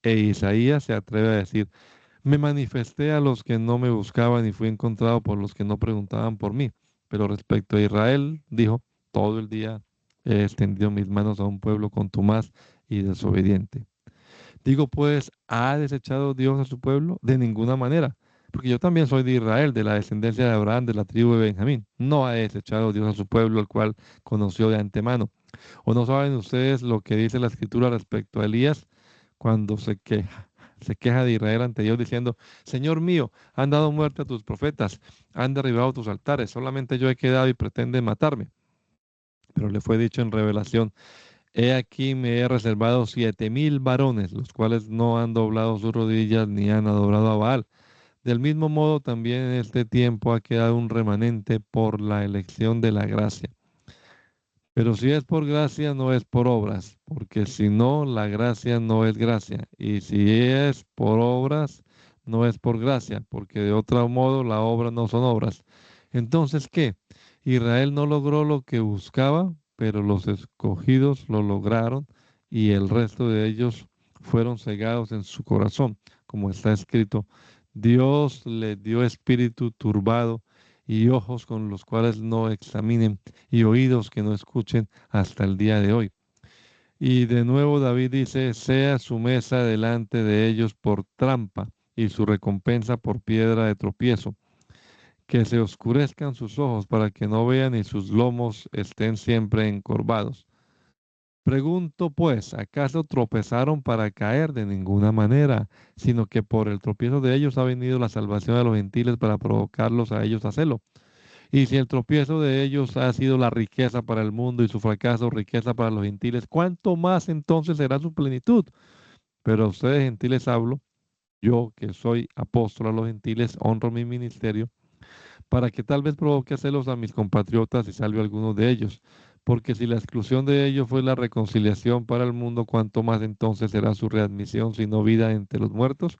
A: E Isaías se atreve a decir, me manifesté a los que no me buscaban y fui encontrado por los que no preguntaban por mí. Pero respecto a Israel, dijo, todo el día he extendido mis manos a un pueblo contumaz y desobediente. Digo pues, ¿ha desechado Dios a su pueblo? De ninguna manera. Porque yo también soy de Israel, de la descendencia de Abraham, de la tribu de Benjamín. No ha desechado Dios a su pueblo, el cual conoció de antemano. ¿O no saben ustedes lo que dice la escritura respecto a Elías cuando se queja de Israel ante Dios diciendo, Señor mío, han dado muerte a tus profetas, han derribado tus altares, solamente yo he quedado y pretenden matarme? Pero le fue dicho en revelación, he aquí me he reservado 7,000 varones, los cuales no han doblado sus rodillas ni han adorado a Baal. Del mismo modo, también en este tiempo ha quedado un remanente por la elección de la gracia. Pero si es por gracia, no es por obras, porque si no, la gracia no es gracia. Y si es por obras, no es por gracia, porque de otro modo la obra no son obras. Entonces, ¿qué? Israel no logró lo que buscaba, pero los escogidos lo lograron y el resto de ellos fueron cegados en su corazón, como está escrito. Dios le dio espíritu turbado y ojos con los cuales no examinen y oídos que no escuchen hasta el día de hoy. Y de nuevo David dice, sea su mesa delante de ellos por trampa y su recompensa por piedra de tropiezo, que se oscurezcan sus ojos para que no vean y sus lomos estén siempre encorvados. Pregunto pues, ¿acaso tropezaron para caer? De ninguna manera, sino que por el tropiezo de ellos ha venido la salvación de los gentiles para provocarlos a ellos a celo. Y si el tropiezo de ellos ha sido la riqueza para el mundo y su fracaso riqueza para los gentiles, ¿cuánto más entonces será su plenitud? Pero a ustedes gentiles hablo, yo que soy apóstol a los gentiles, honro mi ministerio, para que tal vez provoque a celos a mis compatriotas y salve a algunos de ellos. Porque si la exclusión de ellos fue la reconciliación para el mundo, ¿cuánto más entonces será su readmisión, sino vida entre los muertos?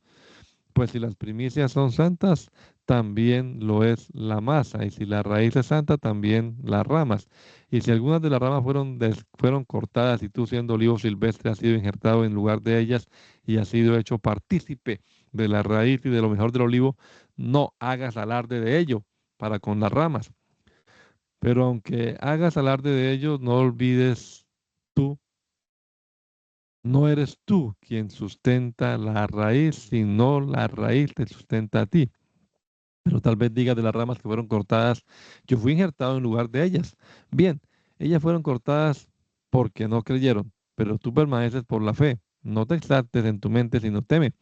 A: Pues si las primicias son santas, también lo es la masa, y si la raíz es santa, también las ramas. Y si algunas de las ramas fueron cortadas y tú siendo olivo silvestre has sido injertado en lugar de ellas y has sido hecho partícipe de la raíz y de lo mejor del olivo, no hagas alarde de ello para con las ramas. Pero aunque hagas alarde de ello, no olvides tú, no eres tú quien sustenta la raíz, sino la raíz te sustenta a ti. Pero tal vez digas de las ramas que fueron cortadas, yo fui injertado en lugar de ellas. Bien, ellas fueron cortadas porque no creyeron, pero tú permaneces por la fe. No te exaltes en tu mente, sino teme,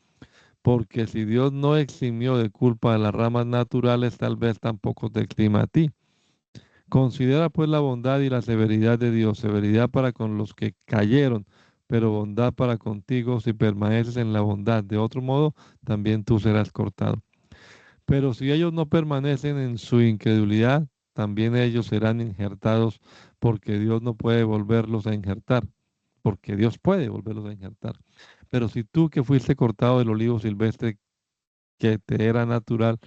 A: porque si Dios no eximió de culpa a las ramas naturales, tal vez tampoco te exima a ti. Considera pues la bondad y la severidad de Dios, severidad para con los que cayeron, pero bondad para contigo si permaneces en la bondad. De otro modo, también tú serás cortado. Pero si ellos no permanecen en su incredulidad, también ellos serán injertados, porque Dios no puede volverlos a injertar, porque Dios puede volverlos a injertar. Pero si tú que fuiste cortado del olivo silvestre que te era natural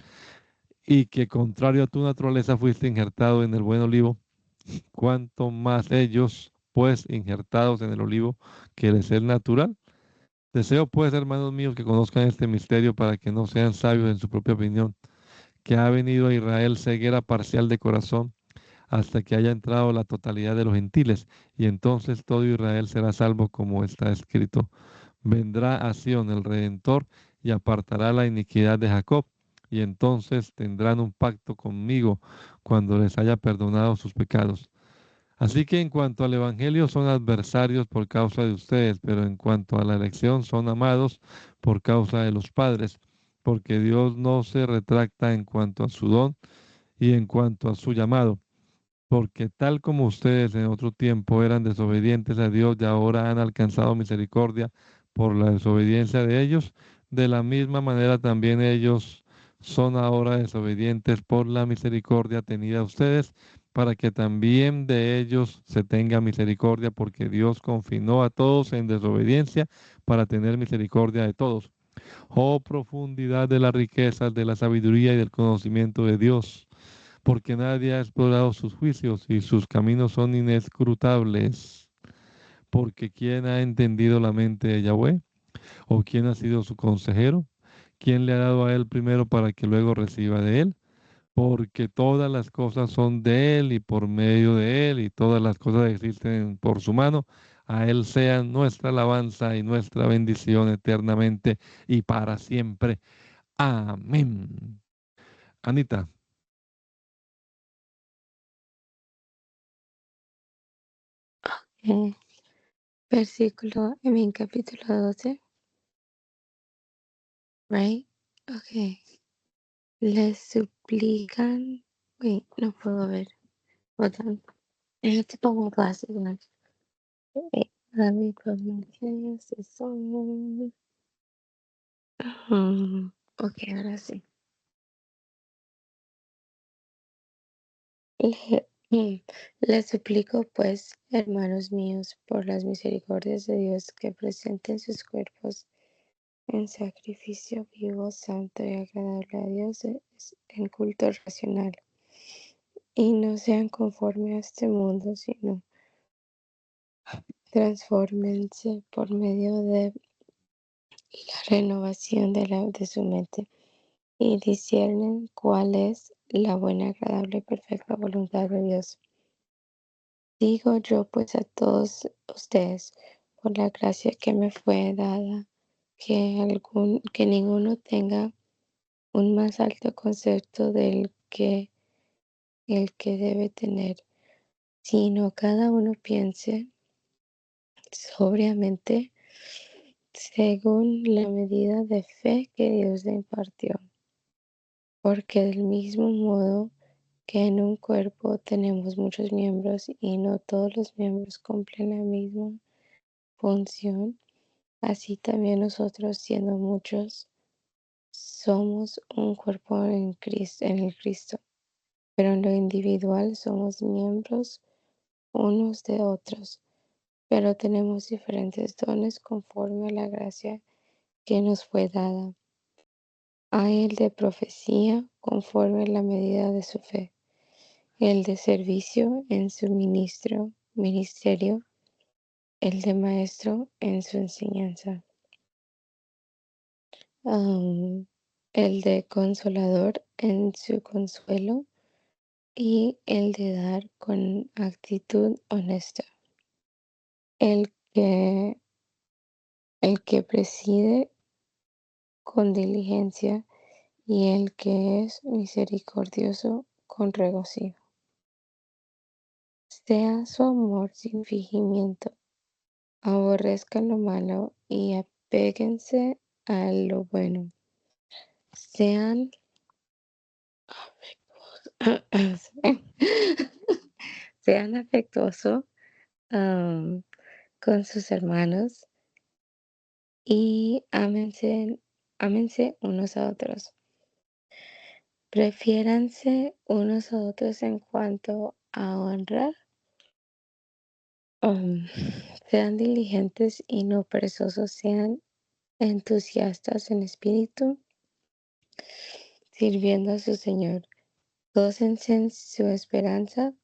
A: y que contrario a tu naturaleza fuiste injertado en el buen olivo, cuánto más ellos, pues, injertados en el olivo que les es natural. Deseo, pues, hermanos míos, que conozcan este misterio para que no sean sabios en su propia opinión, que ha venido a Israel ceguera parcial de corazón hasta que haya entrado la totalidad de los gentiles, y entonces todo Israel será salvo, como está escrito. Vendrá a Sión el Redentor y apartará la iniquidad de Jacob, y entonces tendrán un pacto conmigo cuando les haya perdonado sus pecados. Así que en cuanto al Evangelio son adversarios por causa de ustedes, pero en cuanto a la elección son amados por causa de los padres, porque Dios no se retracta en cuanto a su don y en cuanto a su llamado, porque tal como ustedes en otro tiempo eran desobedientes a Dios y ahora han alcanzado misericordia por la desobediencia de ellos, de la misma manera también ellos son ahora desobedientes por la misericordia tenida a ustedes, para que también de ellos se tenga misericordia, porque Dios confinó a todos en desobediencia para tener misericordia de todos. Oh profundidad de las riquezas, de la sabiduría y del conocimiento de Dios, porque nadie ha explorado sus juicios y sus caminos son inescrutables. Porque ¿quién ha entendido la mente de Yahweh? ¿O quién ha sido su consejero? ¿Quién le ha dado a él primero para que luego reciba de él? Porque todas las cosas son de él y por medio de él, y todas las cosas existen por su mano. A él sea nuestra alabanza y nuestra bendición eternamente y para siempre. Amén. Anita.
C: Versículo, capítulo 12, right? Okay. Les suplican, wait, no puedo ver. Hold on. I have to put my glasses on. Wait, let me put my glasses on. Ok, ahora sí. Les suplico, pues, hermanos míos, por las misericordias de Dios, que presenten sus cuerpos en sacrificio vivo, santo y agradable a Dios, en culto racional. Y no sean conforme a este mundo, sino transfórmense por medio de la renovación de su mente, y disciernen cuál es la buena, agradable y perfecta voluntad de Dios. Digo yo pues a todos ustedes, por la gracia que me fue dada, que ninguno tenga un más alto concepto del que el que debe tener, sino cada uno piense sobriamente según la medida de fe que Dios le impartió. Porque del mismo modo que en un cuerpo tenemos muchos miembros y no todos los miembros cumplen la misma función, así también nosotros, siendo muchos, somos un cuerpo en el Cristo, pero en lo individual somos miembros unos de otros, pero tenemos diferentes dones conforme a la gracia que nos fue dada. Hay el de profecía conforme a la medida de su fe, el de servicio en su ministerio, el de maestro en su enseñanza, el de consolador en su consuelo y el de dar con actitud honesta, el que, el que preside con diligencia y el que es misericordioso con regocijo. Sea su amor sin fingimiento, aborrezcan lo malo y apéguense a lo bueno. Sean sean afectuosos con sus hermanos y ámense unos a otros. Prefiéranse unos a otros en cuanto a honrar. um, Sean diligentes y no perezosos, sean entusiastas en espíritu, sirviendo a su Señor. Gócense en su esperanza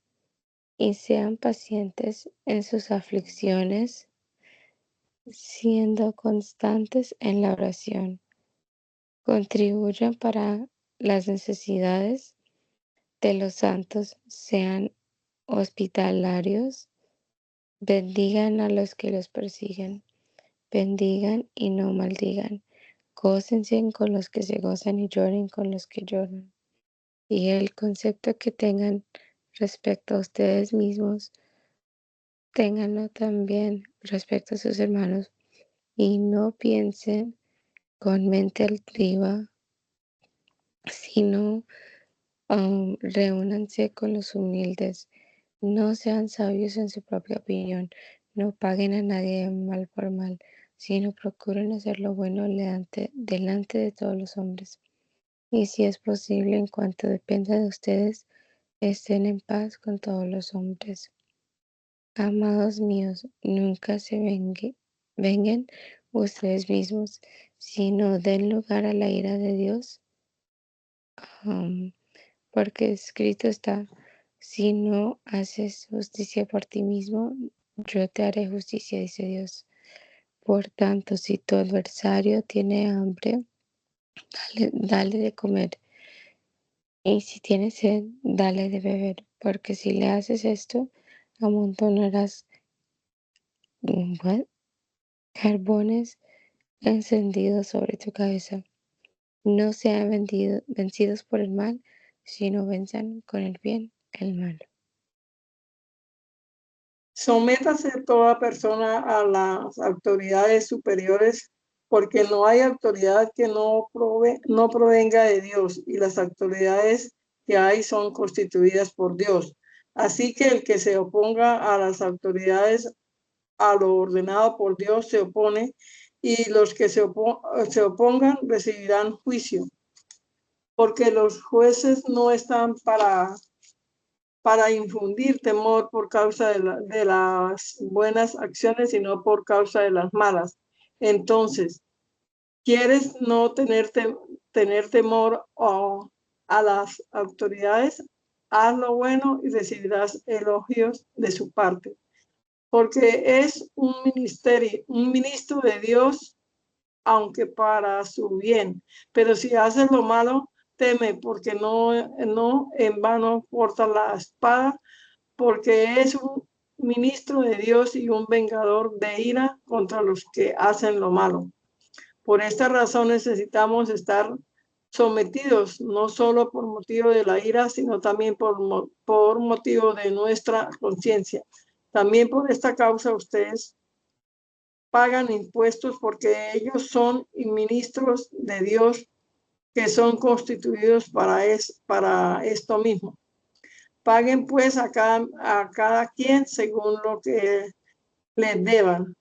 C: y sean pacientes en sus aflicciones, siendo constantes en la oración. Contribuyan para las necesidades de los santos, sean hospitalarios, bendigan a los que los persiguen, bendigan y no maldigan, gócense con los que se gozan y lloren con los que lloran. Y el concepto que tengan respecto a ustedes mismos, ténganlo también respecto a sus hermanos, y no piensen con mente altiva, sino reúnanse con los humildes. No sean sabios en su propia opinión, no paguen a nadie mal por mal, sino procuren hacer lo bueno delante de todos los hombres. Y si es posible, en cuanto dependa de ustedes, estén en paz con todos los hombres. Amados míos, nunca se vengan ustedes mismos, sino den lugar a la ira de Dios, porque escrito está: si no haces justicia por ti mismo, yo te haré justicia, dice Dios. Por tanto, si tu adversario tiene hambre, dale de comer, y si tiene sed, dale de beber, porque si le haces esto, amontonarás carbones encendidos sobre tu cabeza. No sean vencidos por el mal, sino venzan con el bien el mal.
B: Sométase toda persona a las autoridades superiores, porque no hay autoridad que no provenga de Dios, y las autoridades que hay son constituidas por Dios. Así que el que se oponga a las autoridades, a lo ordenado por Dios, se opone, y los que se opongan recibirán juicio, porque los jueces no están para infundir temor por causa de las buenas acciones, sino por causa de las malas. Entonces, ¿quieres no tener temor a las autoridades? Haz lo bueno y recibirás elogios de su parte, porque es un ministro de Dios, aunque para su bien. Pero si haces lo malo, teme, porque no en vano porta la espada, porque es un ministro de Dios y un vengador de ira contra los que hacen lo malo. Por esta razón necesitamos estar sometidos, no solo por motivo de la ira, sino también por motivo de nuestra conciencia. También por esta causa ustedes pagan impuestos, porque ellos son ministros de Dios, que son constituidos para esto mismo. Paguen pues a cada quien según lo que les deban.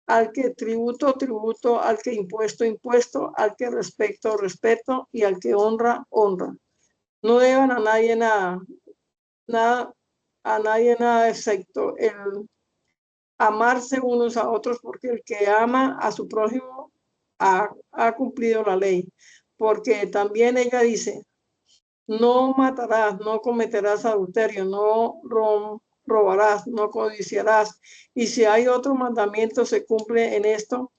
B: Al que tributo, tributo; al que impuesto, impuesto; al que respeto, respeto; y al que honra, honra. No deban a nadie nada, excepto el amarse unos a otros, porque el que ama a su prójimo ha cumplido la ley. Porque también ella dice: no matarás, no cometerás adulterio, no robarás, no codiciarás. Y si hay otro mandamiento, se cumple en esto,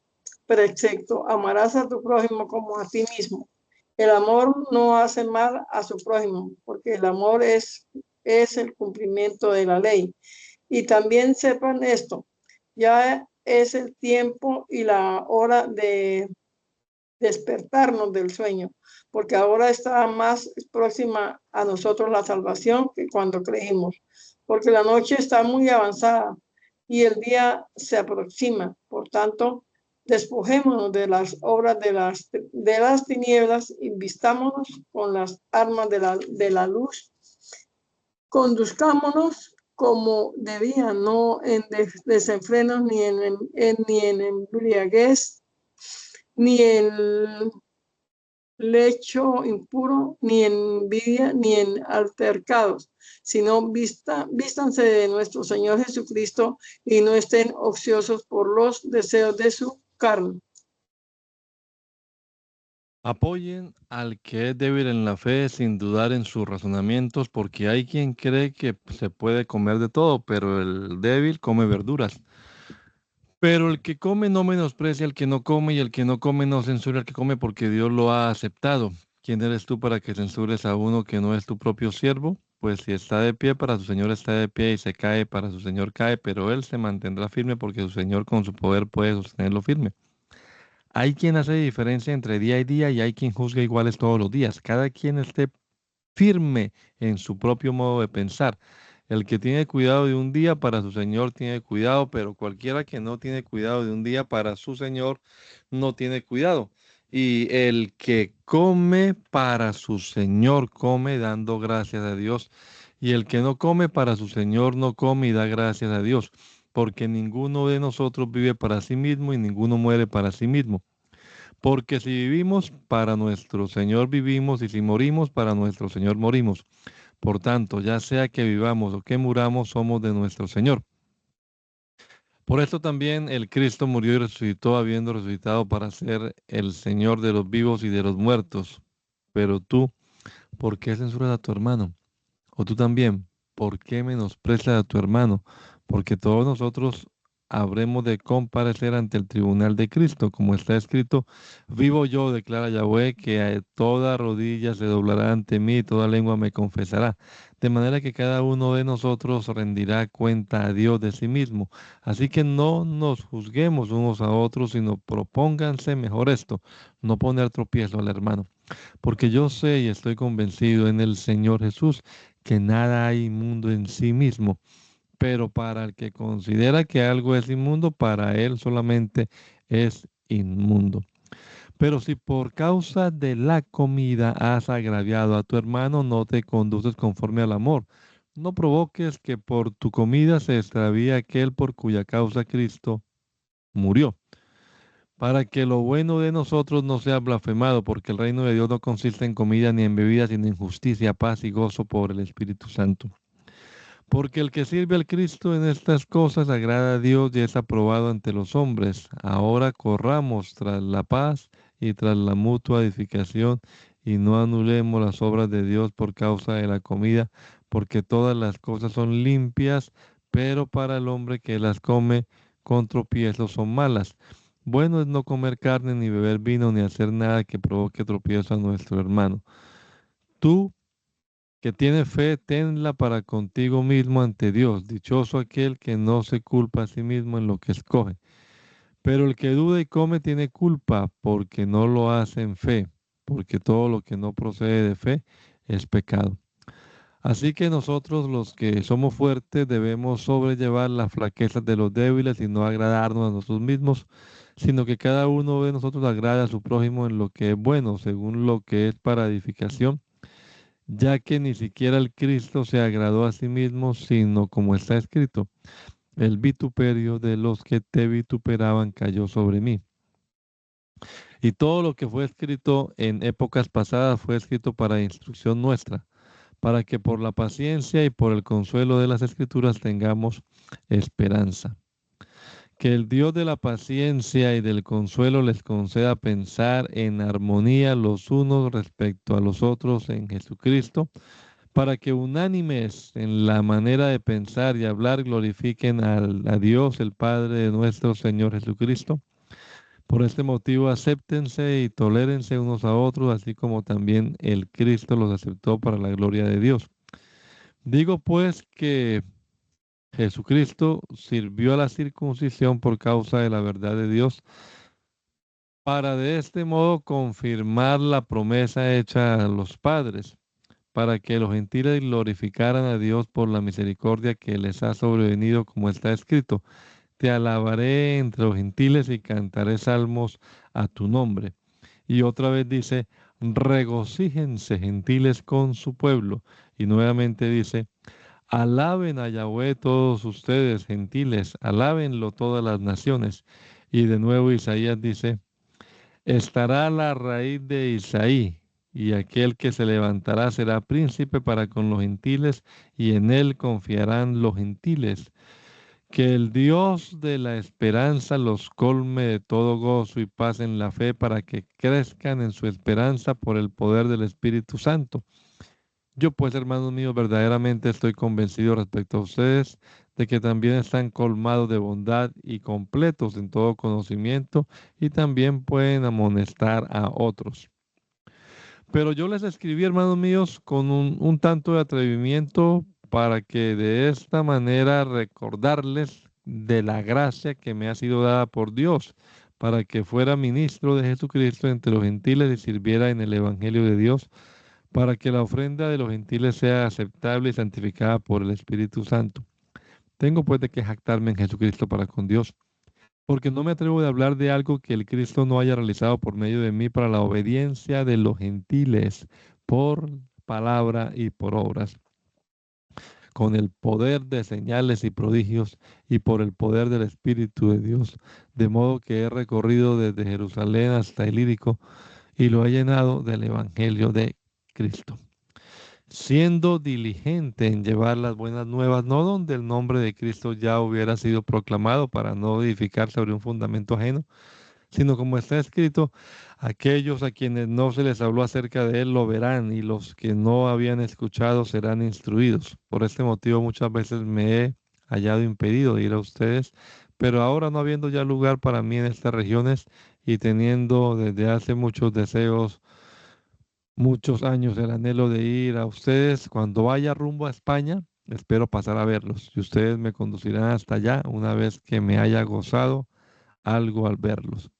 B: pero excepto: amarás a tu prójimo como a ti mismo. El amor no hace mal a su prójimo, porque el amor es el cumplimiento de la ley. Y también sepan esto: ya es el tiempo y la hora de despertarnos del sueño, porque ahora está más próxima a nosotros la salvación que cuando creímos, porque la noche está muy avanzada y el día se aproxima. Por tanto, despojémonos de las obras de las tinieblas y vistámonos con las armas de la luz. Conduzcámonos como debía, no en desenfrenos, ni en embriaguez, ni en lecho impuro, ni en envidia, ni en altercados, sino vístanse de nuestro Señor Jesucristo y no estén ociosos por los deseos de su carne.
A: Apoyen al que es débil en la fe sin dudar en sus razonamientos, porque hay quien cree que se puede comer de todo, pero el débil come verduras. Pero el que come no menosprecia al que no come, y el que no come no censura al que come, porque Dios lo ha aceptado. ¿Quién eres tú para que censures a uno que no es tu propio siervo? Pues si está de pie, para su Señor está de pie, y se cae, para su Señor cae, pero él se mantendrá firme, porque su Señor con su poder puede sostenerlo firme. Hay quien hace diferencia entre día y día, y hay quien juzga iguales todos los días. Cada quien esté firme en su propio modo de pensar. El que tiene cuidado de un día para su Señor tiene cuidado, pero cualquiera que no tiene cuidado de un día para su Señor no tiene cuidado. Y el que come para su Señor come dando gracias a Dios. Y el que no come para su Señor no come y da gracias a Dios, porque ninguno de nosotros vive para sí mismo y ninguno muere para sí mismo. Porque si vivimos, para nuestro Señor vivimos, y si morimos, para nuestro Señor morimos. Por tanto, ya sea que vivamos o que muramos, somos de nuestro Señor. Por esto también el Cristo murió y resucitó, habiendo resucitado para ser el Señor de los vivos y de los muertos. Pero tú, ¿por qué censuras a tu hermano? O tú también, ¿por qué menosprecias a tu hermano? Porque todos nosotros habremos de comparecer ante el tribunal de Cristo, como está escrito: vivo yo, declara Yahweh, que a toda rodilla se doblará ante mí y toda lengua me confesará. De manera que cada uno de nosotros rendirá cuenta a Dios de sí mismo. Así que no nos juzguemos unos a otros, sino propónganse mejor esto: no poner tropiezo al hermano. Porque yo sé y estoy convencido en el Señor Jesús que nada hay inmundo en sí mismo, pero para el que considera que algo es inmundo, para él solamente es inmundo. Pero si por causa de la comida has agraviado a tu hermano, no te conduces conforme al amor. No provoques que por tu comida se extravíe aquel por cuya causa Cristo murió, para que lo bueno de nosotros no sea blasfemado, porque el reino de Dios no consiste en comida ni en bebida, sino en justicia, paz y gozo por el Espíritu Santo. Porque el que sirve al Cristo en estas cosas agrada a Dios y es aprobado ante los hombres. Ahora corramos tras la paz y tras la mutua edificación, y no anulemos las obras de Dios por causa de la comida, porque todas las cosas son limpias, pero para el hombre que las come con tropiezo son malas. Bueno es no comer carne, ni beber vino, ni hacer nada que provoque tropiezo a nuestro hermano. Tú que tienes fe, tenla para contigo mismo ante Dios. Dichoso aquel que no se culpa a sí mismo en lo que escoge. Pero el que duda y come tiene culpa, porque no lo hace en fe, porque todo lo que no procede de fe es pecado. Así que nosotros, los que somos fuertes, debemos sobrellevar las flaquezas de los débiles y no agradarnos a nosotros mismos, sino que cada uno de nosotros agrade a su prójimo en lo que es bueno, según lo que es para edificación, ya que ni siquiera el Cristo se agradó a sí mismo, sino como está escrito: el vituperio de los que te vituperaban cayó sobre mí. Y todo lo que fue escrito en épocas pasadas fue escrito para instrucción nuestra, para que por la paciencia y por el consuelo de las Escrituras tengamos esperanza. Que el Dios de la paciencia y del consuelo les conceda pensar en armonía los unos respecto a los otros en Jesucristo, para que unánimes en la manera de pensar y hablar glorifiquen a Dios, el Padre de nuestro Señor Jesucristo. Por este motivo, acéptense y tolérense unos a otros, así como también el Cristo los aceptó para la gloria de Dios. Digo pues que Jesucristo sirvió a la circuncisión por causa de la verdad de Dios, para de este modo confirmar la promesa hecha a los padres, para que los gentiles glorificaran a Dios por la misericordia que les ha sobrevenido, como está escrito: te alabaré entre los gentiles y cantaré salmos a tu nombre. Y otra vez dice: regocíjense gentiles con su pueblo. Y nuevamente dice: Alaben a Yahweh todos ustedes, gentiles, alábenlo todas las naciones. Y de nuevo Isaías dice, estará la raíz de Isaí, y aquel que se levantará será príncipe para con los gentiles, y en él confiarán los gentiles. Que el Dios de la esperanza los colme de todo gozo y paz en la fe para que crezcan en su esperanza por el poder del Espíritu Santo. Yo pues, hermanos míos, verdaderamente estoy convencido respecto a ustedes de que también están colmados de bondad y completos en todo conocimiento y también pueden amonestar a otros. Pero yo les escribí, hermanos míos, con un tanto de atrevimiento para que de esta manera recordarles de la gracia que me ha sido dada por Dios, para que fuera ministro de Jesucristo entre los gentiles y sirviera en el Evangelio de Dios, para que la ofrenda de los gentiles sea aceptable y santificada por el Espíritu Santo. Tengo pues de que jactarme en Jesucristo para con Dios, porque no me atrevo de hablar de algo que el Cristo no haya realizado por medio de mí para la obediencia de los gentiles, por palabra y por obras, con el poder de señales y prodigios y por el poder del Espíritu de Dios, de modo que he recorrido desde Jerusalén hasta Ilírico y lo he llenado del Evangelio de Cristo, siendo diligente en llevar las buenas nuevas, no donde el nombre de Cristo ya hubiera sido proclamado para no edificar sobre un fundamento ajeno, sino como está escrito, aquellos a quienes no se les habló acerca de él lo verán y los que no habían escuchado serán instruidos. Por este motivo muchas veces me he hallado impedido de ir a ustedes, pero ahora no habiendo ya lugar para mí en estas regiones y teniendo desde hace muchos deseos, muchos años el anhelo de ir a ustedes, cuando vaya rumbo a España, espero pasar a verlos y ustedes me conducirán hasta allá una vez que me haya gozado algo al verlos.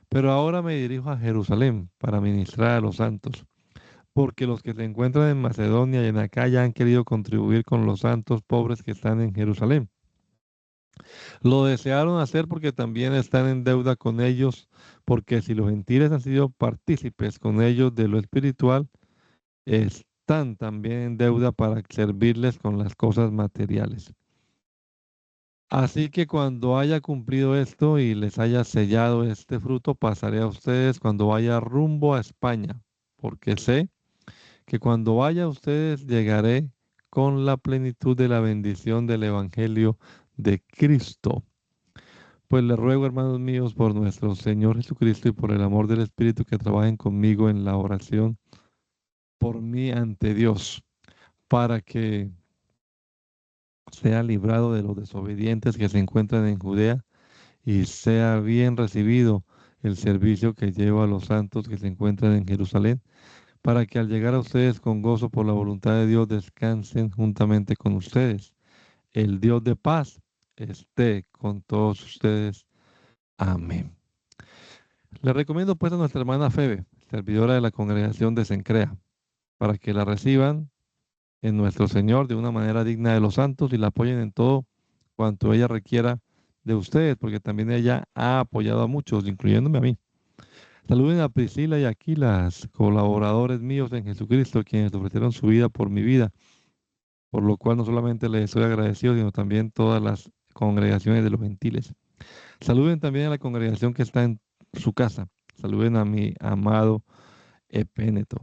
A: Pero ahora me dirijo a Jerusalén para ministrar a los santos, porque los que se encuentran en Macedonia y en Acaya han querido contribuir con los santos pobres que están en Jerusalén. Lo desearon hacer porque también están en deuda con ellos, porque si los gentiles han sido partícipes con ellos de lo espiritual, están también en deuda para servirles con las cosas materiales. Así que cuando haya cumplido esto y les haya sellado este fruto, pasaré a ustedes cuando vaya rumbo a España, porque sé que cuando vaya a ustedes llegaré con la plenitud de la bendición del Evangelio de Cristo. Pues les ruego, hermanos míos, por nuestro Señor Jesucristo y por el amor del Espíritu, que trabajen conmigo en la oración por mí ante Dios, para que sea librado de los desobedientes que se encuentran en Judea y sea bien recibido el servicio que llevo a los santos que se encuentran en Jerusalén, para que al llegar a ustedes con gozo por la voluntad de Dios descansen juntamente con ustedes. El Dios de paz esté con todos ustedes. Amén. Le recomiendo pues a nuestra hermana Febe, servidora de la congregación de Cencrea, para que la reciban en nuestro Señor de una manera digna de los santos y la apoyen en todo cuanto ella requiera de ustedes, porque también ella ha apoyado a muchos, incluyéndome a mí. Saluden a Priscila y Aquila, colaboradores míos en Jesucristo, quienes ofrecieron su vida por mi vida, por lo cual no solamente les estoy agradecido, sino también todas las congregaciones de los gentiles. Saluden también a la congregación que está en su casa. Saluden a mi amado Epeneto,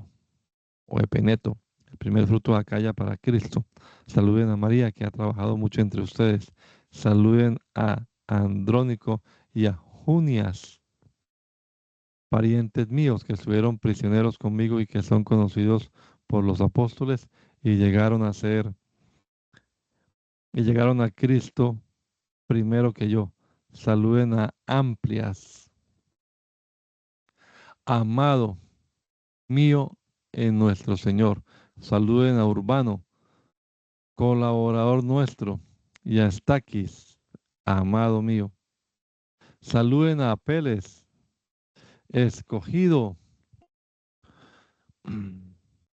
A: o Epeneto, el primer fruto de Acaya para Cristo. Saluden a María, que ha trabajado mucho entre ustedes. Saluden a Andrónico y a Junias, parientes míos que estuvieron prisioneros conmigo y que son conocidos por los apóstoles y llegaron a Cristo primero que yo. Saluden a Amplias, amado mío en nuestro Señor. Saluden a Urbano, colaborador nuestro, y a Estaquis, amado mío. Saluden a Apeles, escogido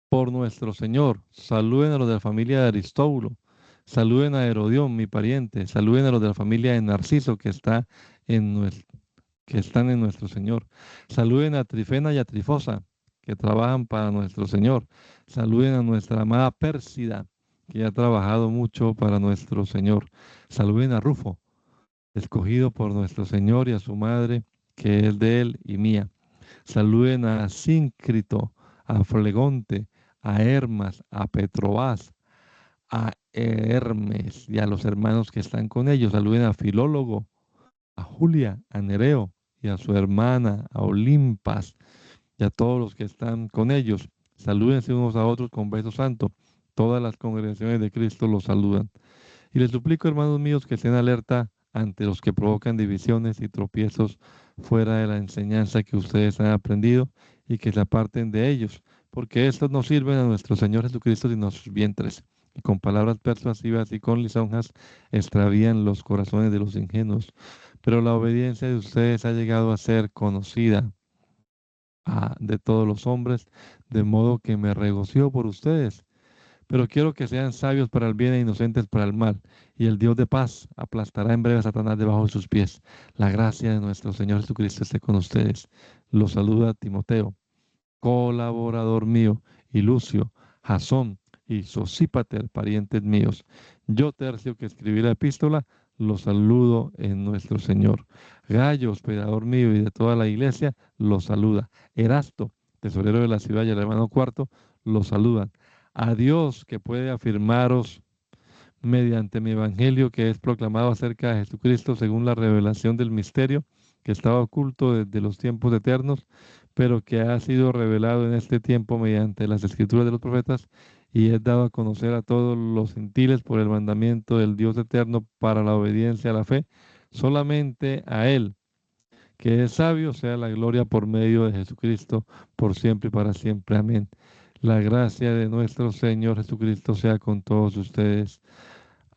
A: por nuestro Señor. Saluden a los de la familia de Aristóbulo. Saluden a Herodión, mi pariente. Saluden a los de la familia de Narciso, que están en nuestro Señor. Saluden a Trifena y a Trifosa, que trabajan para nuestro Señor. Saluden a nuestra amada Pérsida, que ha trabajado mucho para nuestro Señor. Saluden a Rufo, escogido por nuestro Señor, y a su madre, que es de él y mía. Saluden a Síncrito, a Flegonte, a Hermas, a Petrobas, a Hermes y a los hermanos que están con ellos. Saluden a Filólogo, a Julia, a Nereo y a su hermana, a Olimpas, y a todos los que están con ellos. Salúdense unos a otros con beso santo. Todas las congregaciones de Cristo los saludan. Y les suplico, hermanos míos, que estén alerta ante los que provocan divisiones y tropiezos fuera de la enseñanza que ustedes han aprendido, y que se aparten de ellos, porque estos no sirven a nuestro Señor Jesucristo sino a sus vientres, y con palabras persuasivas y con lisonjas extravían los corazones de los ingenuos. Pero la obediencia de ustedes ha llegado a ser conocida de todos los hombres, de modo que me regocijo por ustedes. Pero quiero que sean sabios para el bien e inocentes para el mal, y el Dios de paz aplastará en breve a Satanás debajo de sus pies. La gracia de nuestro Señor Jesucristo esté con ustedes. Los saluda Timoteo, colaborador mío, y Lucio, Jasón y Sosípater, parientes míos. Yo, Tercio, que escribí la epístola, los saludo en nuestro Señor. Gallo, hospedador mío y de toda la iglesia, los saluda. Erasto, tesorero de la ciudad, y el hermano Cuarto, los saludan. A Dios, que puede afirmaros mediante mi evangelio, que es proclamado acerca de Jesucristo según la revelación del misterio que estaba oculto desde los tiempos eternos, pero que ha sido revelado en este tiempo mediante las escrituras de los profetas, y es dado a conocer a todos los gentiles por el mandamiento del Dios eterno para la obediencia a la fe. Solamente a Él, que es sabio, sea la gloria por medio de Jesucristo, por siempre y para siempre. Amén. La gracia de nuestro Señor Jesucristo sea con todos ustedes.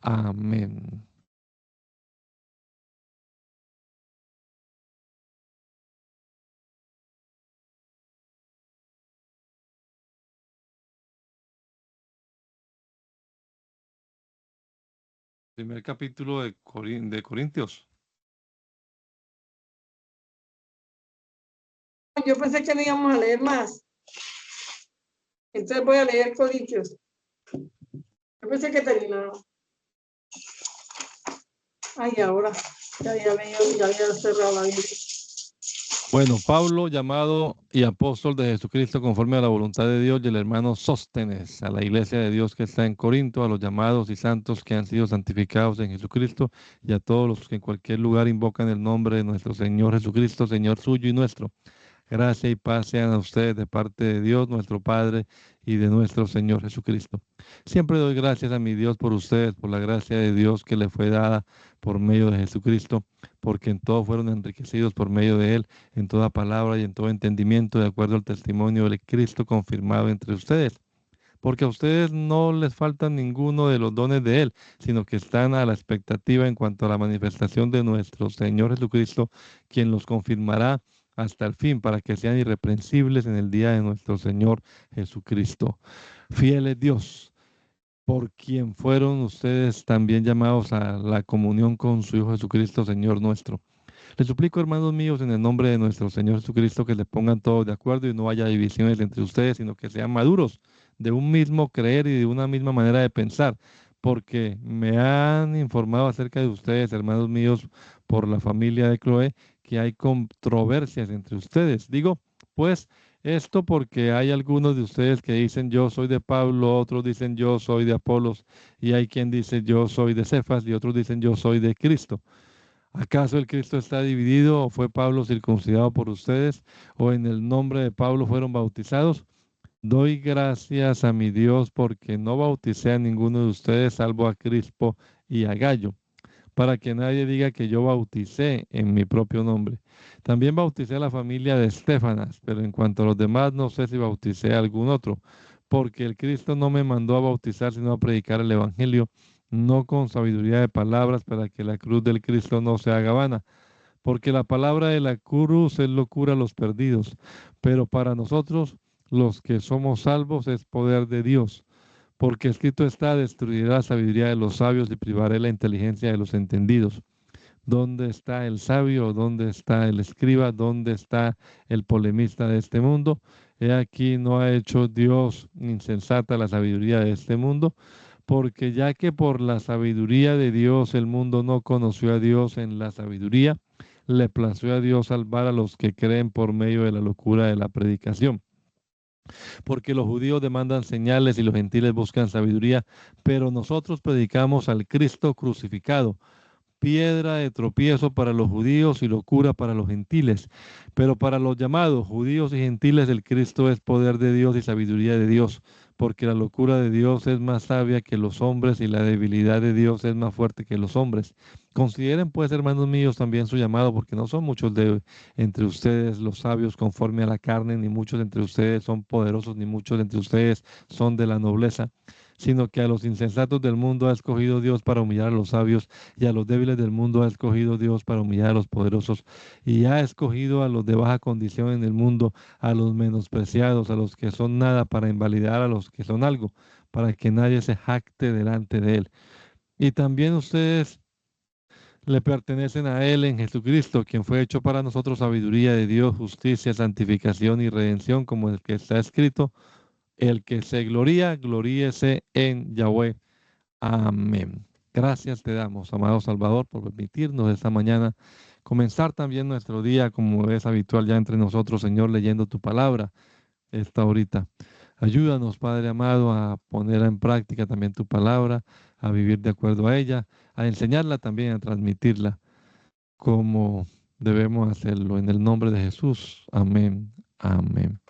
A: Amén. Primer capítulo de Corintios.
B: Yo pensé que no íbamos a leer más. Entonces voy a leer Corintios. Yo pensé que terminaba. Ay, ahora ya había cerrado la Biblia.
A: Bueno, Pablo, llamado y apóstol de Jesucristo conforme a la voluntad de Dios, y el hermano Sóstenes, a la iglesia de Dios que está en Corinto, a los llamados y santos que han sido santificados en Jesucristo, y a todos los que en cualquier lugar invocan el nombre de nuestro Señor Jesucristo, Señor suyo y nuestro. Gracia y paz sean a ustedes de parte de Dios, nuestro Padre, y de nuestro Señor Jesucristo. Siempre doy gracias a mi Dios por ustedes, por la gracia de Dios que le fue dada por medio de Jesucristo, porque en todo fueron enriquecidos por medio de Él, en toda palabra y en todo entendimiento, de acuerdo al testimonio del Cristo confirmado entre ustedes. Porque a ustedes no les falta ninguno de los dones de Él, sino que están a la expectativa en cuanto a la manifestación de nuestro Señor Jesucristo, quien los confirmará hasta el fin, para que sean irreprensibles en el día de nuestro Señor Jesucristo. Fiel es Dios, por quien fueron ustedes también llamados a la comunión con su Hijo Jesucristo, Señor nuestro. Les suplico, hermanos míos, en el nombre de nuestro Señor Jesucristo, que se pongan todos de acuerdo y no haya divisiones entre ustedes, sino que sean maduros, de un mismo creer y de una misma manera de pensar, porque me han informado acerca de ustedes, hermanos míos, por la familia de Chloe, que hay controversias entre ustedes. Digo, pues, esto porque hay algunos de ustedes que dicen yo soy de Pablo, otros dicen yo soy de Apolos, y hay quien dice yo soy de Cefas, y otros dicen yo soy de Cristo. ¿Acaso el Cristo está dividido, o fue Pablo circuncidado por ustedes, o en el nombre de Pablo fueron bautizados? Doy gracias a mi Dios porque no bauticé a ninguno de ustedes salvo a Crispo y a Gallo, para que nadie diga que yo bauticé en mi propio nombre. También bauticé a la familia de Estefanas, pero en cuanto a los demás no sé si bauticé a algún otro, porque el Cristo no me mandó a bautizar sino a predicar el Evangelio, no con sabiduría de palabras, para que la cruz del Cristo no se haga vana, porque la palabra de la cruz es locura a los perdidos, pero para nosotros los que somos salvos es poder de Dios. Porque escrito está, destruiré la sabiduría de los sabios y privaré la inteligencia de los entendidos. ¿Dónde está el sabio? ¿Dónde está el escriba? ¿Dónde está el polemista de este mundo? He aquí, no ha hecho Dios insensata la sabiduría de este mundo, porque ya que por la sabiduría de Dios el mundo no conoció a Dios en la sabiduría, le plació a Dios salvar a los que creen por medio de la locura de la predicación. Porque los judíos demandan señales y los gentiles buscan sabiduría, pero nosotros predicamos al Cristo crucificado, piedra de tropiezo para los judíos y locura para los gentiles. Pero para los llamados judíos y gentiles el Cristo es poder de Dios y sabiduría de Dios, porque la locura de Dios es más sabia que los hombres y la debilidad de Dios es más fuerte que los hombres. Consideren pues, hermanos míos, también su llamado, porque no son muchos de entre ustedes los sabios conforme a la carne, ni muchos entre ustedes son poderosos, ni muchos entre ustedes son de la nobleza, sino que a los insensatos del mundo ha escogido Dios para humillar a los sabios, y a los débiles del mundo ha escogido Dios para humillar a los poderosos, y ha escogido a los de baja condición en el mundo, a los menospreciados, a los que son nada, para invalidar a los que son algo, para que nadie se jacte delante de él. Y también ustedes le pertenecen a Él en Jesucristo, quien fue hecho para nosotros sabiduría de Dios, justicia, santificación y redención, como el que está escrito: el que se gloría, gloríese en Yahweh. Amén. Gracias te damos, amado Salvador, por permitirnos esta mañana comenzar también nuestro día como es habitual ya entre nosotros, Señor, leyendo tu palabra esta horita. Ayúdanos, Padre amado, a poner en práctica también tu palabra, a vivir de acuerdo a ella, a enseñarla también, a transmitirla como debemos hacerlo. En el nombre de Jesús. Amén. Amén.